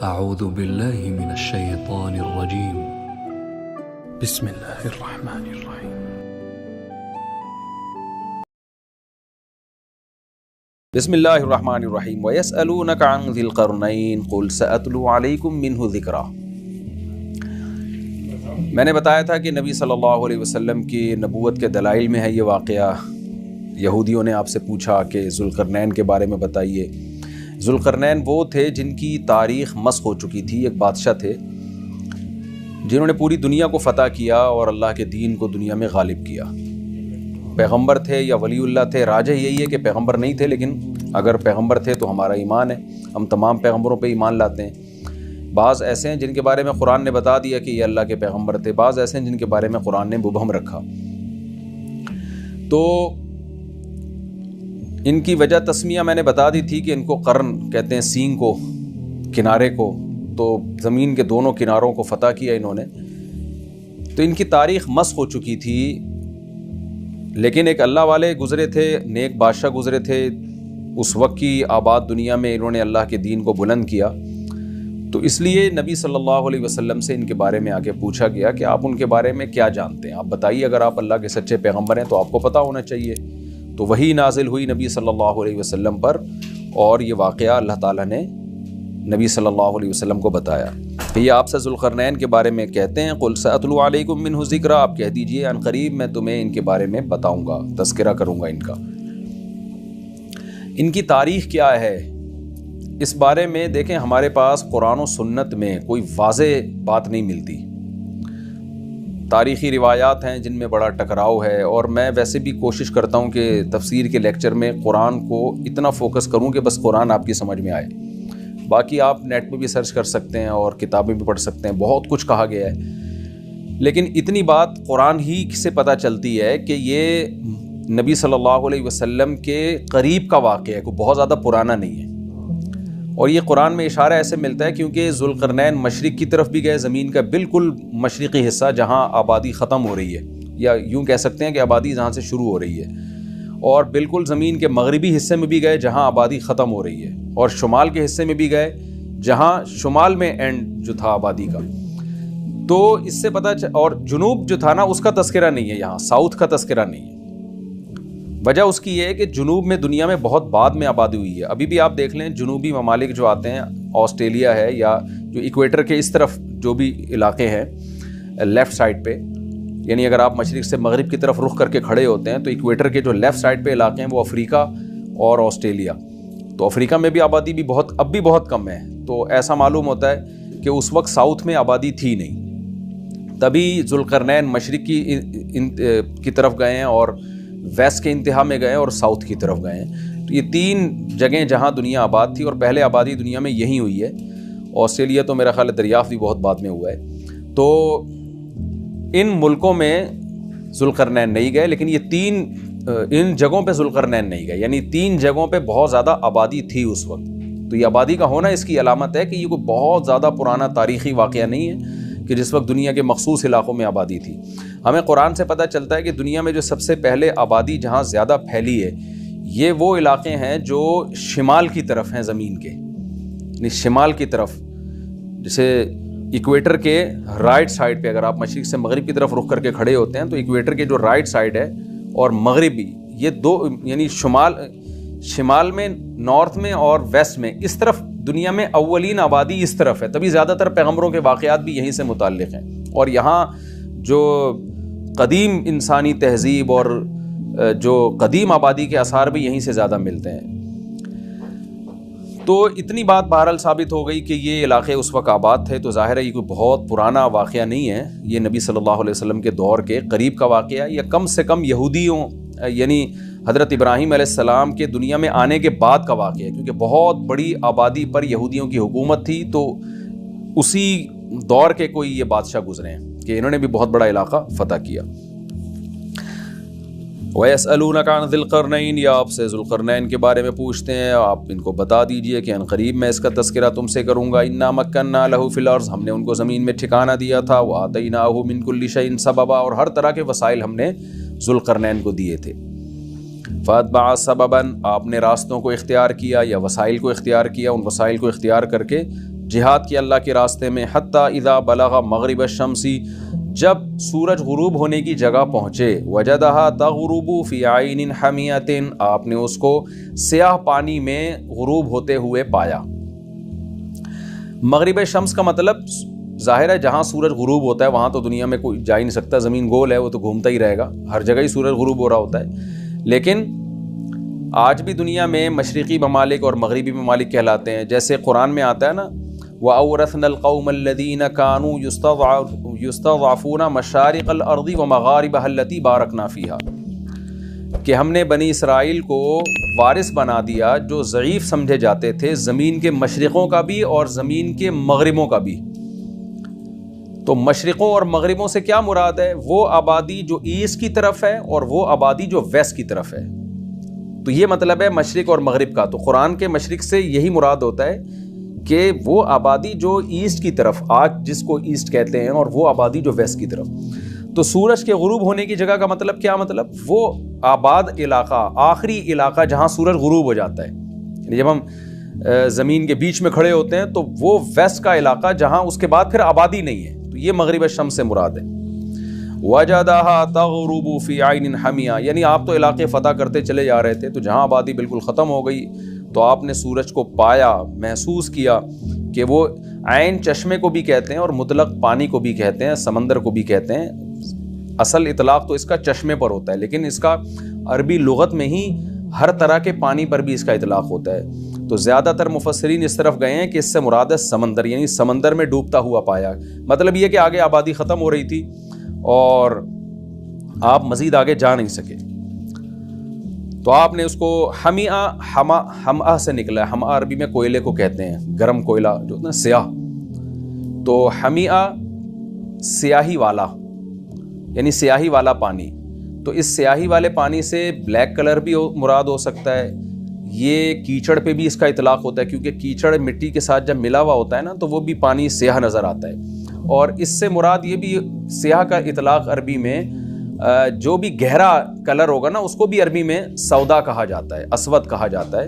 اعوذ باللہ من الشیطان الرجیم بسم اللہ الرحمن الرحیم بسم اللہ الرحمن الرحیم وَيَسْأَلُونَكَ عَنْ ذِي الْقَرْنَيْنِ قُلْ سَأَتْلُو عَلَيْكُمْ مِنْهُ ذِكْرًا۔ میں نے بتایا تھا کہ نبی صلی اللہ علیہ وسلم کی نبوت کے دلائل میں ہے یہ واقعہ۔ یہودیوں نے آپ سے پوچھا کہ ذوالقرنین کے بارے میں بتائیے۔ ذوالقرنین وہ تھے جن کی تاریخ مسخ ہو چکی تھی، ایک بادشاہ تھے جنہوں نے پوری دنیا کو فتح کیا اور اللہ کے دین کو دنیا میں غالب کیا۔ پیغمبر تھے یا ولی اللہ تھے، راجح یہی ہے کہ پیغمبر نہیں تھے، لیکن اگر پیغمبر تھے تو ہمارا ایمان ہے، ہم تمام پیغمبروں پہ ایمان لاتے ہیں۔ بعض ایسے ہیں جن کے بارے میں قرآن نے بتا دیا کہ یہ اللہ کے پیغمبر تھے، بعض ایسے ہیں جن کے بارے میں قرآن نے مبہم رکھا۔ تو ان کی وجہ تسمیہ میں نے بتا دی تھی کہ ان کو قرن کہتے ہیں، سینگ کو، کنارے کو، تو زمین کے دونوں کناروں کو فتح کیا انہوں نے۔ تو ان کی تاریخ مسخ ہو چکی تھی، لیکن ایک اللہ والے گزرے تھے، نیک بادشاہ گزرے تھے، اس وقت کی آباد دنیا میں انہوں نے اللہ کے دین کو بلند کیا۔ تو اس لیے نبی صلی اللہ علیہ وسلم سے ان کے بارے میں آگے پوچھا گیا کہ آپ ان کے بارے میں کیا جانتے ہیں، آپ بتائیے، اگر آپ اللہ کے سچے پیغمبر ہیں تو آپ کو پتہ ہونا چاہیے۔ تو وہی نازل ہوئی نبی صلی اللہ علیہ وسلم پر، اور یہ واقعہ اللہ تعالیٰ نے نبی صلی اللہ علیہ وسلم کو بتایا کہ یہ آپ سے ذوالقرنین کے بارے میں کہتے ہیں، قُلْ سَأَتْلُو عَلَيْكُمْ مِنْهُ ذِكْرًا، آپ کہہ دیجئے عن قریب میں تمہیں ان کے بارے میں بتاؤں گا، تذکرہ کروں گا ان کا۔ ان کی تاریخ کیا ہے اس بارے میں دیکھیں، ہمارے پاس قرآن و سنت میں کوئی واضح بات نہیں ملتی۔ تاریخی روایات ہیں جن میں بڑا ٹکراؤ ہے، اور میں ویسے بھی کوشش کرتا ہوں کہ تفسیر کے لیکچر میں قرآن کو اتنا فوکس کروں کہ بس قرآن آپ کی سمجھ میں آئے۔ باقی آپ نیٹ پہ بھی سرچ کر سکتے ہیں اور کتابیں بھی پڑھ سکتے ہیں، بہت کچھ کہا گیا ہے، لیکن اتنی بات قرآن ہی سے پتہ چلتی ہے کہ یہ نبی صلی اللہ علیہ وسلم کے قریب کا واقعہ ہے، کوئی بہت زیادہ پرانا نہیں ہے۔ اور یہ قرآن میں اشارہ ایسے ملتا ہے کیونکہ ذوالقرنین مشرق کی طرف بھی گئے، زمین کا بالکل مشرقی حصہ جہاں آبادی ختم ہو رہی ہے، یا یوں کہہ سکتے ہیں کہ آبادی جہاں سے شروع ہو رہی ہے، اور بالکل زمین کے مغربی حصے میں بھی گئے جہاں آبادی ختم ہو رہی ہے، اور شمال کے حصے میں بھی گئے جہاں شمال میں اینڈ جو تھا آبادی کا۔ تو اس سے پتہ اور جنوب جو تھا نا، اس کا تذکرہ نہیں ہے یہاں، ساؤتھ کا تذکرہ نہیں ہے۔ وجہ اس کی یہ ہے کہ جنوب میں دنیا میں بہت بعد میں آبادی ہوئی ہے۔ ابھی بھی آپ دیکھ لیں، جنوبی ممالک جو آتے ہیں، آسٹریلیا ہے، یا جو ایکویٹر کے اس طرف جو بھی علاقے ہیں لیفٹ سائڈ پہ، یعنی اگر آپ مشرق سے مغرب کی طرف رخ کر کے کھڑے ہوتے ہیں تو ایکویٹر کے جو لیفٹ سائڈ پہ علاقے ہیں وہ افریقہ اور آسٹریلیا۔ تو افریقہ میں بھی آبادی بھی اب بھی بہت کم ہے، تو ایسا معلوم ہوتا ہے کہ اس وقت ساؤتھ میں آبادی تھی نہیں، تبھی ذوالقرنین مشرق کی طرف گئے ہیں، اور ویسٹ کے انتہا میں گئے اور ساؤتھ کی طرف گئے ہیں۔ تو یہ تین جگہیں جہاں دنیا آباد تھی، اور پہلے آبادی دنیا میں یہی ہوئی ہے۔ آسٹریلیا تو میرا خیال ہے دریافت بھی بہت بعد میں ہوا ہے۔ تو ان ملکوں میں ذوالقرنین نہیں گئے، لیکن یہ ان جگہوں پہ ذوالقرنین نہیں گئے، یعنی تین جگہوں پہ بہت زیادہ آبادی تھی اس وقت۔ تو یہ آبادی کا ہونا اس کی علامت ہے کہ یہ کوئی بہت زیادہ پرانا تاریخی واقعہ نہیں ہے کہ جس وقت دنیا کے مخصوص علاقوں میں آبادی تھی۔ ہمیں قرآن سے پتہ چلتا ہے کہ دنیا میں جو سب سے پہلے آبادی جہاں زیادہ پھیلی ہے، یہ وہ علاقے ہیں جو شمال کی طرف ہیں زمین کے، یعنی شمال کی طرف، جیسے ایکویٹر کے رائٹ سائڈ پہ، اگر آپ مشرق سے مغرب کی طرف رخ کر کے کھڑے ہوتے ہیں تو ایکویٹر کے جو رائٹ سائڈ ہے اور مغربی، یہ دو، یعنی شمال میں، نارتھ میں اور ویسٹ میں، اس طرف دنیا میں اولین آبادی اس طرف ہے، تبھی زیادہ تر پیغمبروں کے واقعات بھی یہیں سے متعلق ہیں، اور یہاں جو قدیم انسانی تہذیب اور جو قدیم آبادی کے آثار بھی یہیں سے زیادہ ملتے ہیں۔ تو اتنی بات بہرحال ثابت ہو گئی کہ یہ علاقے اس وقت آباد تھے، تو ظاہر ہے یہ کوئی بہت پرانا واقعہ نہیں ہے، یہ نبی صلی اللہ علیہ وسلم کے دور کے قریب کا واقعہ ہے، یا کم سے کم یہودیوں، یعنی حضرت ابراہیم علیہ السلام کے دنیا میں آنے کے بعد کا واقعہ ہے، کیونکہ بہت بڑی آبادی پر یہودیوں کی حکومت تھی، تو اسی دور کے کوئی یہ بادشاہ گزرے ہیں کہ انہوں نے بھی بہت بڑا علاقہ فتح کیا۔ وَيَسْأَلُونَكَ عَنْ ذِي الْقَرْنَيْنِ، یا آپ سے ذوالقرنین کے بارے میں پوچھتے ہیں، آپ ان کو بتا دیجئے کہ ان قریب میں اس کا تذکرہ تم سے کروں گا۔ اِنَّا مَكَّنَّا لَهُ فِي الْأَرْضِ، ہم نے ان کو زمین میں ٹھکانہ دیا تھا، وَآتَيْنَاهُ مِنْ كُلِّ شَيْءٍ سَبَبًا، اور ہر طرح کے وسائل ہم نے ذوالقرنین کو دیے تھے۔ فَأَتْبَعَ سَبَبًا، آپ نے راستوں کو اختیار کیا یا وسائل کو اختیار کیا، ان وسائل کو اختیار کر کے جہاد کیا اللہ کے راستے میں، حتیٰ اذا بلغ مغرب الشمس، جب سورج غروب ہونے کی جگہ پہنچے، وجدہا تغرب فی عین حمیۃ، آپ نے اس کو سیاہ پانی میں غروب ہوتے ہوئے پایا۔ مغرب شمس کا مطلب ظاہر ہے جہاں سورج غروب ہوتا ہے وہاں تو دنیا میں کوئی جا ہی نہیں سکتا، زمین گول ہے، وہ تو گھومتا ہی رہے گا، ہر جگہ ہی سورج غروب ہو رہا ہوتا ہے۔ لیکن آج بھی دنیا میں مشرقی ممالک اور مغربی ممالک کہلاتے ہیں، جیسے قرآن میں آتا ہے نا، وَأَوْرَثْنَا الْقَوْمَ الَّذِينَ كَانُوا يُسْتَضْعَفُونَ مَشَارِقَ الْأَرْضِ وَمَغَارِبَهَا الَّتِي بَارَكْنَا فِيهَا، کہ ہم نے بنی اسرائیل کو وارث بنا دیا جو ضعیف سمجھے جاتے تھے، زمین کے مشرقوں کا بھی اور زمین کے مغربوں کا بھی۔ تو مشرقوں اور مغربوں سے کیا مراد ہے؟ وہ آبادی جو ایسٹ کی طرف ہے اور وہ آبادی جو ویسٹ کی طرف ہے، تو یہ مطلب ہے مشرق اور مغرب کا۔ تو قرآن کے مشرق سے یہی مراد ہوتا ہے کہ وہ آبادی جو ایسٹ کی طرف، آج جس کو ایسٹ کہتے ہیں، اور وہ آبادی جو ویسٹ کی طرف۔ تو سورج کے غروب ہونے کی جگہ کا مطلب کیا؟ مطلب وہ آباد علاقہ، آخری علاقہ جہاں سورج غروب ہو جاتا ہے، یعنی جب ہم زمین کے بیچ میں کھڑے ہوتے ہیں تو وہ ویسٹ کا علاقہ جہاں اس کے بعد پھر آبادی نہیں ہے، تو یہ مغرب الشمس سے مراد ہے۔ وَجَدَهَا تَغْرُبُ فِي عَيْنٍ حَمِيَةٍ، یعنی آپ تو علاقے فتح کرتے چلے جا رہے تھے تو جہاں آبادی بالکل ختم ہو گئی تو آپ نے سورج کو پایا، محسوس کیا کہ وہ عین چشمے کو بھی کہتے ہیں اور مطلق پانی کو بھی کہتے ہیں، سمندر کو بھی کہتے ہیں۔ اصل اطلاق تو اس کا چشمے پر ہوتا ہے، لیکن اس کا عربی لغت میں ہی ہر طرح کے پانی پر بھی اس کا اطلاق ہوتا ہے۔ تو زیادہ تر مفسرین اس طرف گئے ہیں کہ اس سے مراد ہے سمندر، یعنی سمندر میں ڈوبتا ہوا پایا۔ مطلب یہ کہ آگے آبادی ختم ہو رہی تھی اور آپ مزید آگے جا نہیں سکے، تو آپ نے اس کو ہمہ سے نکلا ہے، ہمہ عربی میں کوئلے کو کہتے ہیں، گرم کوئلہ جو ہوتا ہے سیاہ، تو ہمیہ سیاہی والا، یعنی سیاہی والا پانی۔ تو اس سیاہی والے پانی سے بلیک کلر بھی مراد ہو سکتا ہے، یہ کیچڑ پہ بھی اس کا اطلاق ہوتا ہے، کیونکہ کیچڑ مٹی کے ساتھ جب ملا ہوا ہوتا ہے نا تو وہ بھی پانی سیاہ نظر آتا ہے۔ اور اس سے مراد یہ بھی، سیاہ کا اطلاق عربی میں جو بھی گہرا کلر ہوگا نا اس کو بھی عربی میں سودا کہا جاتا ہے، اسود کہا جاتا ہے،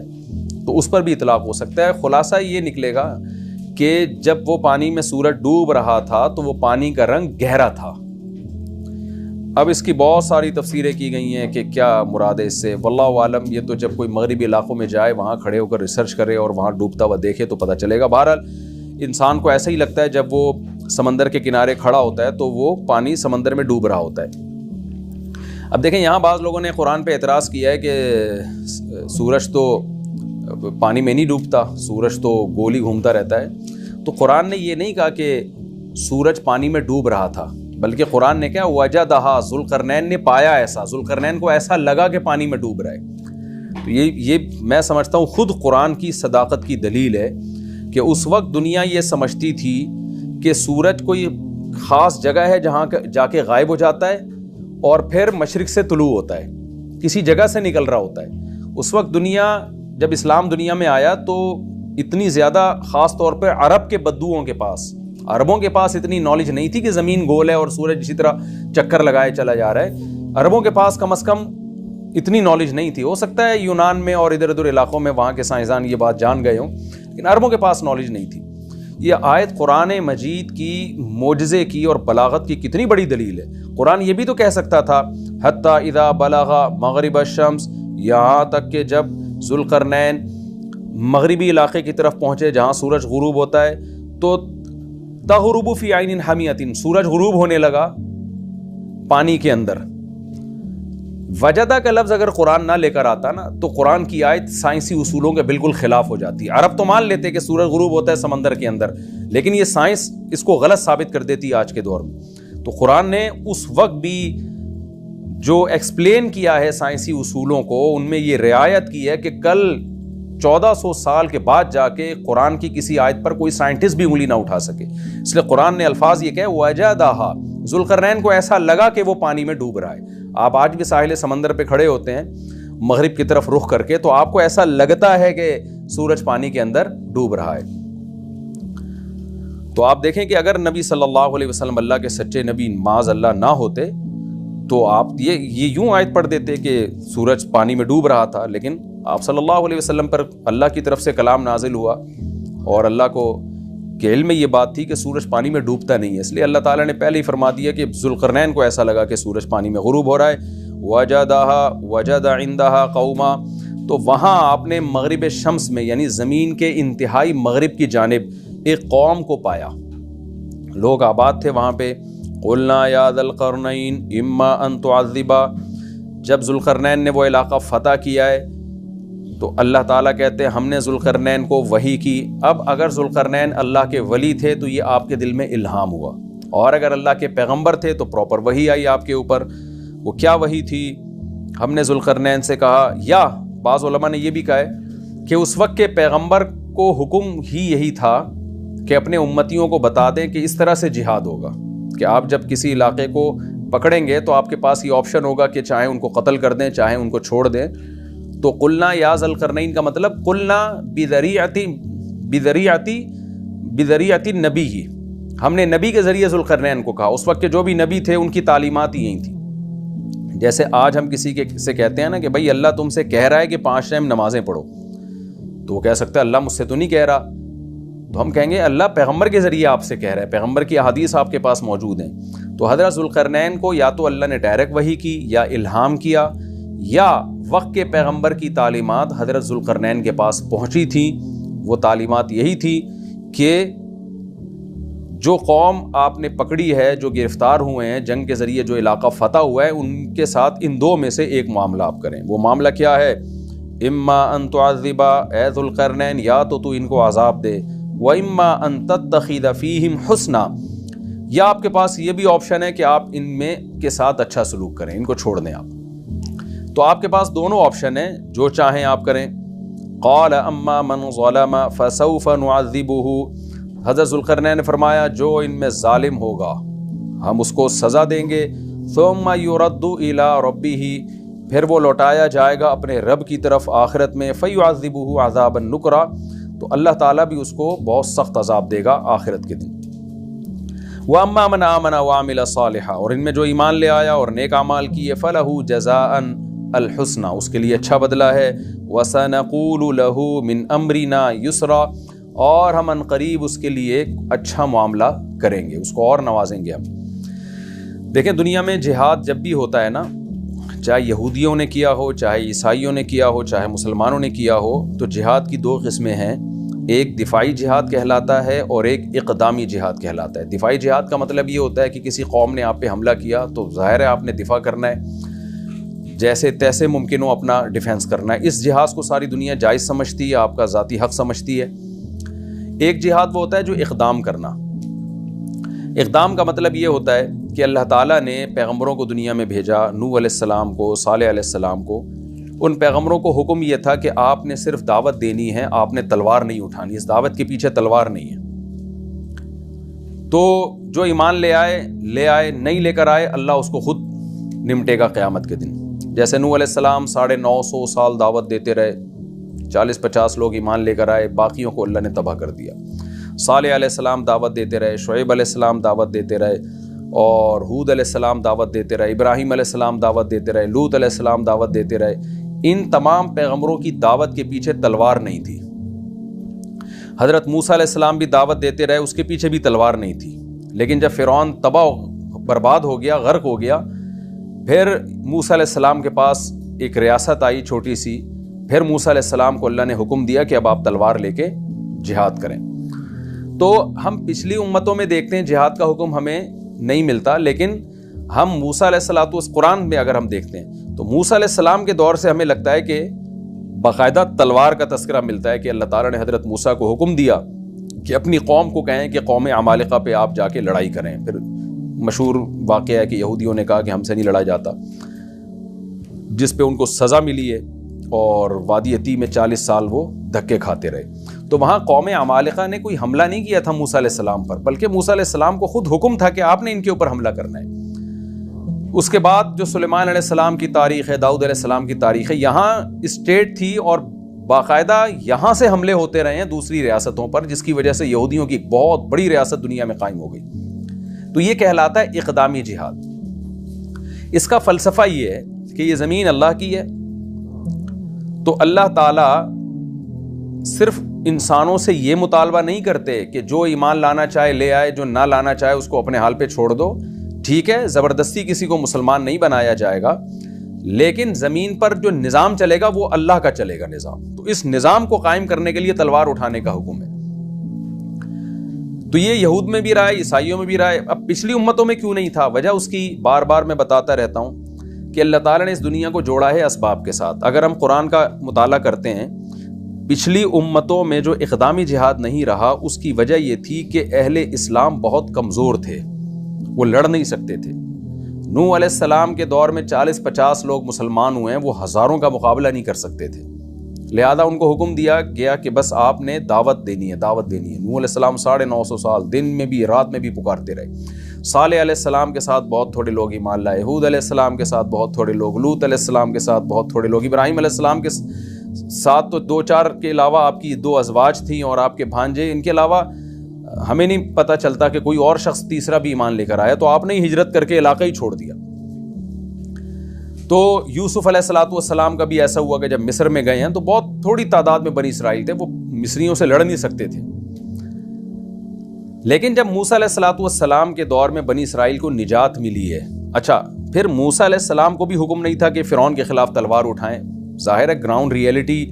تو اس پر بھی اطلاق ہو سکتا ہے۔ خلاصہ یہ نکلے گا کہ جب وہ پانی میں سورج ڈوب رہا تھا تو وہ پانی کا رنگ گہرا تھا۔ اب اس کی بہت ساری تفسیریں کی گئی ہیں کہ کیا مراد ہے اس سے، واللہ عالم۔ یہ تو جب کوئی مغربی علاقوں میں جائے، وہاں کھڑے ہو کر ریسرچ کرے اور وہاں ڈوبتا ہوا دیکھے تو پتہ چلے گا۔ بہرحال انسان کو ایسا ہی لگتا ہے جب وہ سمندر کے کنارے کھڑا ہوتا ہے تو وہ پانی سمندر میں ڈوب رہا ہوتا ہے۔ اب دیکھیں یہاں بعض لوگوں نے قرآن پہ اعتراض کیا ہے کہ سورج تو پانی میں نہیں ڈوبتا، سورج تو گول ہی گھومتا رہتا ہے۔ تو قرآن نے یہ نہیں کہا کہ سورج پانی میں ڈوب رہا تھا، بلکہ قرآن نے کیا وجدہا، ذوالقرنین نے پایا ایسا، ذوالقرنین کو ایسا لگا کہ پانی میں ڈوب رہا ہے۔ تو یہ میں سمجھتا ہوں خود قرآن کی صداقت کی دلیل ہے کہ اس وقت دنیا یہ سمجھتی تھی کہ سورج کوئی خاص جگہ ہے جہاں جا کے غائب ہو جاتا ہے اور پھر مشرق سے طلوع ہوتا ہے، کسی جگہ سے نکل رہا ہوتا ہے۔ اس وقت دنیا، جب اسلام دنیا میں آیا تو اتنی زیادہ، خاص طور پہ عرب کے بدوؤں کے پاس، عربوں کے پاس اتنی نالج نہیں تھی کہ زمین گول ہے اور سورج اسی طرح چکر لگائے چلا جا رہا ہے۔ عربوں کے پاس کم از کم اتنی نالج نہیں تھی۔ ہو سکتا ہے یونان میں اور ادھر ادھر علاقوں میں وہاں کے سائنسدان یہ بات جان گئے ہوں، لیکن عربوں کے پاس نالج نہیں تھی۔ یہ آیت قرآن مجید کی معجزے کی اور بلاغت کی کتنی بڑی دلیل ہے۔ قرآن یہ بھی تو کہہ سکتا تھا حتی اذا بلغ مغرب الشمس، یہاں تک کہ جب ذوالقرنین مغربی علاقے کی طرف پہنچے جہاں سورج غروب ہوتا ہے، تو تغرب فی عین حمیۃ، سورج غروب ہونے لگا پانی کے اندر۔ وجدہ کا لفظ اگر قرآن نہ لے کر آتا نا تو قرآن کی آیت سائنسی اصولوں کے بالکل خلاف ہو جاتی۔ عرب تو مان لیتے کہ سورج غروب ہوتا ہے سمندر کے اندر، لیکن یہ سائنس اس کو غلط ثابت کر دیتی آج کے دور میں۔ تو قرآن نے اس وقت بھی جو ایکسپلین کیا ہے سائنسی اصولوں کو، ان میں یہ رعایت کی ہے کہ کل 1400 سال کے بعد جا کے قرآن کی کسی آیت پر کوئی سائنٹسٹ بھی انگلی نہ اٹھا سکے۔ اس لیے قرآن نے الفاظ یہ کہے وجدہا، ذوالقرنین کو ایسا لگا کہ وہ پانی میں ڈوب رہا ہے۔ آپ آج بھی ساحل سمندر پہ کھڑے ہوتے ہیں مغرب کی طرف رخ کر کے، تو آپ کو ایسا لگتا ہے کہ سورج پانی کے اندر ڈوب رہا ہے۔ تو آپ دیکھیں کہ اگر نبی صلی اللہ علیہ وسلم اللہ کے سچے نبی معاذ اللہ نہ ہوتے تو آپ یہ یوں آیت پڑھ دیتے کہ سورج پانی میں ڈوب رہا تھا، لیکن آپ صلی اللہ علیہ وسلم پر اللہ کی طرف سے کلام نازل ہوا اور اللہ کو کہ علم میں یہ بات تھی کہ سورج پانی میں ڈوبتا نہیں ہے، اس لیے اللہ تعالیٰ نے پہلے ہی فرما دیا کہ ذوالقرنین کو ایسا لگا کہ سورج پانی میں غروب ہو رہا ہے، وجد عندها قوما، تو وہاں آپ نے مغرب شمس میں یعنی زمین کے انتہائی مغرب کی جانب ایک قوم کو پایا، لوگ آباد تھے وہاں پہ۔ قلنا یا ذا القرنین اما ان تعذبا، جب ذوالقرنین نے وہ علاقہ فتح کیا ہے تو اللہ تعالیٰ کہتے ہیں ہم نے ذوالقرنین کو وحی کی۔ اب اگر ذوالقرنین اللہ کے ولی تھے تو یہ آپ کے دل میں الہام ہوا، اور اگر اللہ کے پیغمبر تھے تو پراپر وحی آئی آپ کے اوپر۔ وہ کیا وحی تھی؟ ہم نے ذوالقرنین سے کہا، یا بعض علماء نے یہ بھی کہا ہے کہ اس وقت کے پیغمبر کو حکم ہی یہی تھا کہ اپنے امتیوں کو بتا دیں کہ اس طرح سے جہاد ہوگا کہ آپ جب کسی علاقے کو پکڑیں گے تو آپ کے پاس یہ آپشن ہوگا کہ چاہے ان کو قتل کر دیں چاہے ان کو چھوڑ دیں۔ تو قلنا یا ذا القرنین کا مطلب قلنا بذریعتی نبی ہی، ہم نے نبی کے ذریعے ذوالقرنین کو کہا۔ اس وقت کے جو بھی نبی تھے ان کی تعلیمات ہی یہی تھیں۔ جیسے آج ہم کسی سے کہتے ہیں نا کہ بھائی اللہ تم سے کہہ رہا ہے کہ 5 ٹائم نمازیں پڑھو، تو وہ کہہ سکتا ہے اللہ مجھ سے تو نہیں کہہ رہا، تو ہم کہیں گے اللہ پیغمبر کے ذریعے آپ سے کہہ رہا ہے، پیغمبر کی احادیث آپ کے پاس موجود ہیں۔ تو حضرت ذوالقرنین کو یا تو اللہ نے ڈائریکٹ وحی کی یا الہام کیا، یا وقت کے پیغمبر کی تعلیمات حضرت ذوالقرنین کے پاس پہنچی تھیں۔ وہ تعلیمات یہی تھی کہ جو قوم آپ نے پکڑی ہے، جو گرفتار ہوئے ہیں جنگ کے ذریعے، جو علاقہ فتح ہوا ہے، ان کے ساتھ ان 2 میں سے ایک معاملہ آپ کریں۔ وہ معاملہ کیا ہے؟ اما ان تعذبا، اے ذوالقرنین یا تو ان کو عذاب دے، واما ان تتخذ فیہم حسنا، یا آپ کے پاس یہ بھی آپشن ہے کہ آپ ان میں کے ساتھ اچھا سلوک کریں، ان کو چھوڑ دیں آپ۔ تو آپ کے پاس دونوں آپشن ہیں، جو چاہیں آپ کریں۔ قال اما من ظلم فسوف نعذبه، حضرت ذوالقرنین نے فرمایا جو ان میں ظالم ہوگا ہم اس کو سزا دیں گے۔ ثم يرد الى ربه، پھر وہ لوٹایا جائے گا اپنے رب کی طرف آخرت میں، فيعذبه عذابا نکرا، تو اللہ تعالیٰ بھی اس کو بہت سخت عذاب دے گا آخرت کے دن۔ وَأَمَّا مَنْ آمَنَ وَعَمِلَ صَالِحًا، اور ان میں جو ایمان لے آیا اور نیک اعمال کیے، فَلَهُ جَزَاءً الحسنى، اس کے لیے اچھا بدلہ ہے۔ وَسَنَقُولُ لَهُ مِنْ أَمْرِنَا يُسْرًا، اور ہم ان قریب اس کے لیے ایک اچھا معاملہ کریں گے، اس کو اور نوازیں گے ہم۔ دیکھیں دنیا میں جہاد جب بھی ہوتا ہے نا، چاہے یہودیوں نے کیا ہو، چاہے عیسائیوں نے کیا ہو، چاہے مسلمانوں نے کیا ہو، تو جہاد کی 2 قسمیں ہیں، ایک دفاعی جہاد کہلاتا ہے اور ایک اقدامی جہاد کہلاتا ہے۔ دفاعی جہاد کا مطلب یہ ہوتا ہے کہ کسی قوم نے آپ پہ حملہ کیا تو ظاہر ہے آپ نے دفاع کرنا ہے، جیسے تیسے ممکن ہو اپنا ڈیفینس کرنا ہے۔ اس جہاد کو ساری دنیا جائز سمجھتی ہے، آپ کا ذاتی حق سمجھتی ہے۔ ایک جہاد وہ ہوتا ہے جو اقدام کرنا۔ اقدام کا مطلب یہ ہوتا ہے کہ اللہ تعالیٰ نے پیغمبروں کو دنیا میں بھیجا، نوح علیہ السلام کو، صالح علیہ السلام کو۔ ان پیغمبروں کو حکم یہ تھا کہ آپ نے صرف دعوت دینی ہے، آپ نے تلوار نہیں اٹھانی، اس دعوت کے پیچھے تلوار نہیں ہے۔ تو جو ایمان لے آئے، نہیں لے کر آئے، اللہ اس کو خود نمٹے گا قیامت کے دن۔ جیسے نوح علیہ السلام 950 سال دعوت دیتے رہے، 40-50 لوگ ایمان لے کر آئے، باقیوں کو اللہ نے تباہ کر دیا۔ صالح علیہ السلام دعوت دیتے رہے، شعیب علیہ السلام دعوت دیتے رہے، اور ہود علیہ السلام دعوت دیتے رہے، ابراہیم علیہ السلام دعوت دیتے رہے، لوط علیہ السلام دعوت دیتے رہے۔ ان تمام پیغمبروں کی دعوت کے پیچھے تلوار نہیں تھی۔ حضرت موسیٰ علیہ السلام بھی دعوت دیتے رہے، اس کے پیچھے بھی تلوار نہیں تھی، لیکن جب فرعون تباہ برباد ہو گیا، غرق ہو گیا، پھر موسیٰ علیہ السلام کے پاس ایک ریاست آئی چھوٹی سی، پھر موسیٰ علیہ السلام کو اللہ نے حکم دیا کہ اب آپ تلوار لے کے جہاد کریں۔ تو ہم پچھلی امتوں میں دیکھتے ہیں جہاد کا حکم ہمیں نہیں ملتا، لیکن ہم موسیٰ علیہ السلام اس قرآن میں اگر ہم دیکھتے ہیں تو موسیٰ علیہ السلام کے دور سے ہمیں لگتا ہے کہ باقاعدہ تلوار کا تذکرہ ملتا ہے کہ اللہ تعالیٰ نے حضرت موسیٰ کو حکم دیا کہ اپنی قوم کو کہیں کہ قوم عمالقہ پہ آپ جا کے لڑائی کریں۔ پھر مشہور واقعہ ہے کہ یہودیوں نے کہا کہ ہم سے نہیں لڑا جاتا، جس پہ ان کو سزا ملی ہے، اور وادی عتی میں 40 سال وہ دھکے کھاتے رہے۔ تو وہاں قوم عمالقہ نے کوئی حملہ نہیں کیا تھا موسیٰ علیہ السلام پر، بلکہ موسیٰ علیہ السلام کو خود حکم تھا کہ آپ نے ان کے اوپر حملہ کرنا ہے۔ اس کے بعد جو سلیمان علیہ السلام کی تاریخ ہے، داؤد علیہ السلام کی تاریخ ہے، یہاں اسٹیٹ تھی اور باقاعدہ یہاں سے حملے ہوتے رہے ہیں دوسری ریاستوں پر، جس کی وجہ سے یہودیوں کی ایک بہت بڑی ریاست دنیا میں قائم ہو گئی۔ تو یہ کہلاتا ہے اقدامی جہاد۔ اس کا فلسفہ یہ ہے کہ یہ زمین اللہ کی ہے، تو اللہ تعالیٰ صرف انسانوں سے یہ مطالبہ نہیں کرتے کہ جو ایمان لانا چاہے لے آئے, جو نہ لانا چاہے اس کو اپنے حال پہ چھوڑ دو. ٹھیک ہے, زبردستی کسی کو مسلمان نہیں بنایا جائے گا, لیکن زمین پر جو نظام چلے گا وہ اللہ کا چلے گا نظام. تو اس نظام کو قائم کرنے کے لیے تلوار اٹھانے کا حکم ہے. تو یہ یہود میں بھی رہا ہے, عیسائیوں میں بھی رہا ہے. اب پچھلی امتوں میں کیوں نہیں تھا؟ وجہ اس کی بار بار میں بتاتا رہتا ہوں کہ اللہ تعالیٰ نے اس دنیا کو جوڑا ہے اسباب کے ساتھ. اگر ہم قرآن کا مطالعہ کرتے ہیں, پچھلی امتوں میں جو اقدامی جہاد نہیں رہا اس کی وجہ یہ تھی کہ اہل اسلام بہت کمزور تھے, وہ لڑ نہیں سکتے تھے. نوح علیہ السلام کے دور میں 40-50 لوگ مسلمان ہوئے ہیں, وہ ہزاروں کا مقابلہ نہیں کر سکتے تھے. لہذا ان کو حکم دیا گیا کہ بس آپ نے دعوت دینی ہے, دعوت دینی ہے. نوح علیہ السلام 950 سال دن میں بھی رات میں بھی پکارتے رہے. صالح علیہ السلام کے ساتھ بہت تھوڑے لوگ ایمان لائے, ہود علیہ السلام کے ساتھ بہت تھوڑے لوگ, لوط علیہ السلام کے ساتھ بہت تھوڑے لوگ, ابراہیم علیہ السلام کے ساتھ تو 2-4 کے علاوہ آپ کی 2 ازواج تھیں اور آپ کے بھانجے, ان کے علاوہ ہمیں نہیں پتہ چلتا کہ کوئی اور شخص تیسرا بھی ایمان لے کر آیا. تو آپ نے ہجرت کر کے علاقہ ہی چھوڑ دیا. تو یوسف علیہ السلام کا بھی ایسا ہوا کہ جب مصر میں گئے ہیں تو بہت تھوڑی تعداد میں بنی اسرائیل تھے, وہ مصریوں سے لڑ نہیں سکتے تھے. لیکن جب موسیٰ علیہ السلام کے دور میں بنی اسرائیل کو نجات ملی ہے, اچھا پھر موسیٰ علیہ السلام کو بھی حکم نہیں تھا کہ فرعون کے خلاف تلوار اٹھائیں. ظاہر ہے گراؤنڈ ریئلٹی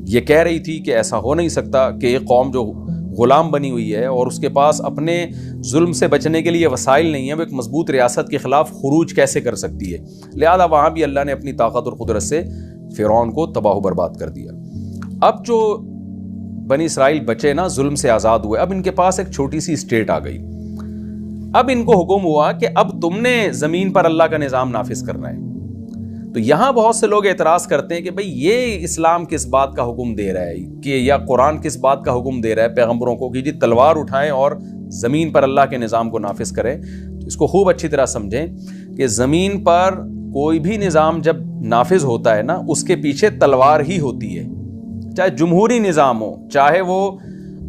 یہ کہہ رہی تھی کہ ایسا ہو نہیں سکتا کہ ایک قوم جو غلام بنی ہوئی ہے اور اس کے پاس اپنے ظلم سے بچنے کے لیے وسائل نہیں ہیں, وہ ایک مضبوط ریاست کے خلاف خروج کیسے کر سکتی ہے. لہذا وہاں بھی اللہ نے اپنی طاقت اور قدرت سے فرعون کو تباہ و برباد کر دیا. اب جو بنی اسرائیل بچے نا, ظلم سے آزاد ہوئے, اب ان کے پاس ایک چھوٹی سی اسٹیٹ آ گئی. اب ان کو حکم ہوا کہ اب تم نے زمین پر اللہ کا نظام نافذ کرنا ہے. تو یہاں بہت سے لوگ اعتراض کرتے ہیں کہ بھئی یہ اسلام کس بات کا حکم دے رہا ہے, کہ یا قرآن کس بات کا حکم دے رہا ہے پیغمبروں کو کہ جی تلوار اٹھائیں اور زمین پر اللہ کے نظام کو نافذ کریں. تو اس کو خوب اچھی طرح سمجھیں کہ زمین پر کوئی بھی نظام جب نافذ ہوتا ہے نا, اس کے پیچھے تلوار ہی ہوتی ہے. چاہے جمہوری نظام ہو, چاہے وہ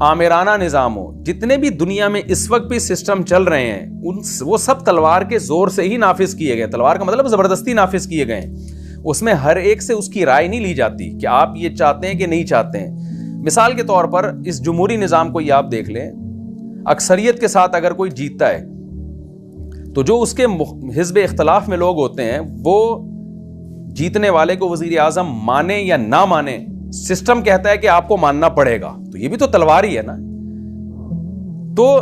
آمرانہ نظام ہو, جتنے بھی دنیا میں اس وقت بھی سسٹم چل رہے ہیں وہ سب تلوار کے زور سے ہی نافذ کیے گئے. تلوار کا مطلب زبردستی نافذ کیے گئے. اس میں ہر ایک سے اس کی رائے نہیں لی جاتی کہ آپ یہ چاہتے ہیں کہ نہیں چاہتے ہیں. مثال کے طور پر اس جمہوری نظام کو یہ آپ دیکھ لیں, اکثریت کے ساتھ اگر کوئی جیتتا ہے تو جو اس کے حزب اختلاف میں لوگ ہوتے ہیں وہ جیتنے والے کو وزیر اعظم مانے یا نہ مانے, سسٹم کہتا ہے کہ آپ کو ماننا پڑے گا. تو یہ بھی تو تلوار ہی ہے نا. تو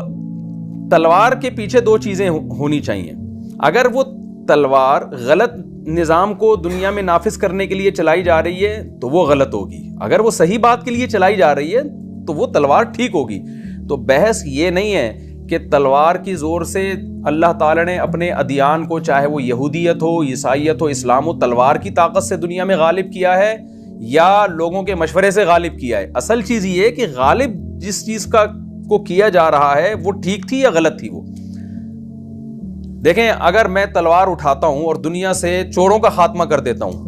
تلوار کے پیچھے 2 چیزیں ہونی چاہیے. اگر وہ تلوار غلط نظام کو دنیا میں نافذ کرنے کے لیے چلائی جا رہی ہے تو وہ غلط ہوگی, اگر وہ صحیح بات کے لیے چلائی جا رہی ہے تو وہ تلوار ٹھیک ہوگی. تو بحث یہ نہیں ہے کہ تلوار کی زور سے اللہ تعالیٰ نے اپنے ادیان کو, چاہے وہ یہودیت ہو, عیسائیت ہو, اسلام ہو, تلوار کی طاقت سے دنیا میں غالب کیا ہے یا لوگوں کے مشورے سے غالب کیا ہے. اصل چیز یہ ہے کہ غالب جس چیز کو کیا جا رہا ہے وہ ٹھیک تھی یا غلط تھی. وہ دیکھیں, اگر میں تلوار اٹھاتا ہوں اور دنیا سے چوروں کا خاتمہ کر دیتا ہوں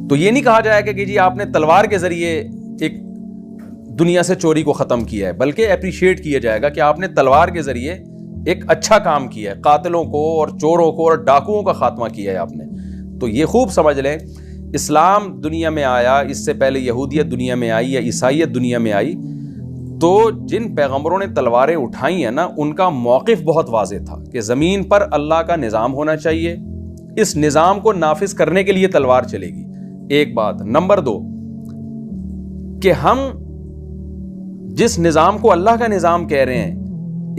تو یہ نہیں کہا جائے گا کہ جی آپ نے تلوار کے ذریعے ایک دنیا سے چوری کو ختم کیا ہے, بلکہ اپریشیٹ کیا جائے گا کہ آپ نے تلوار کے ذریعے ایک اچھا کام کیا ہے, قاتلوں کو اور چوروں کو اور ڈاکوؤں کا خاتمہ کیا ہے آپ نے. تو یہ خوب سمجھ لیں, اسلام دنیا میں آیا, اس سے پہلے یہودیت دنیا میں آئی یا عیسائیت دنیا میں آئی, تو جن پیغمبروں نے تلواریں اٹھائی ہیں نا, ان کا موقف بہت واضح تھا کہ زمین پر اللہ کا نظام ہونا چاہیے, اس نظام کو نافذ کرنے کے لیے تلوار چلے گی. ایک بات. نمبر 2 کہ ہم جس نظام کو اللہ کا نظام کہہ رہے ہیں,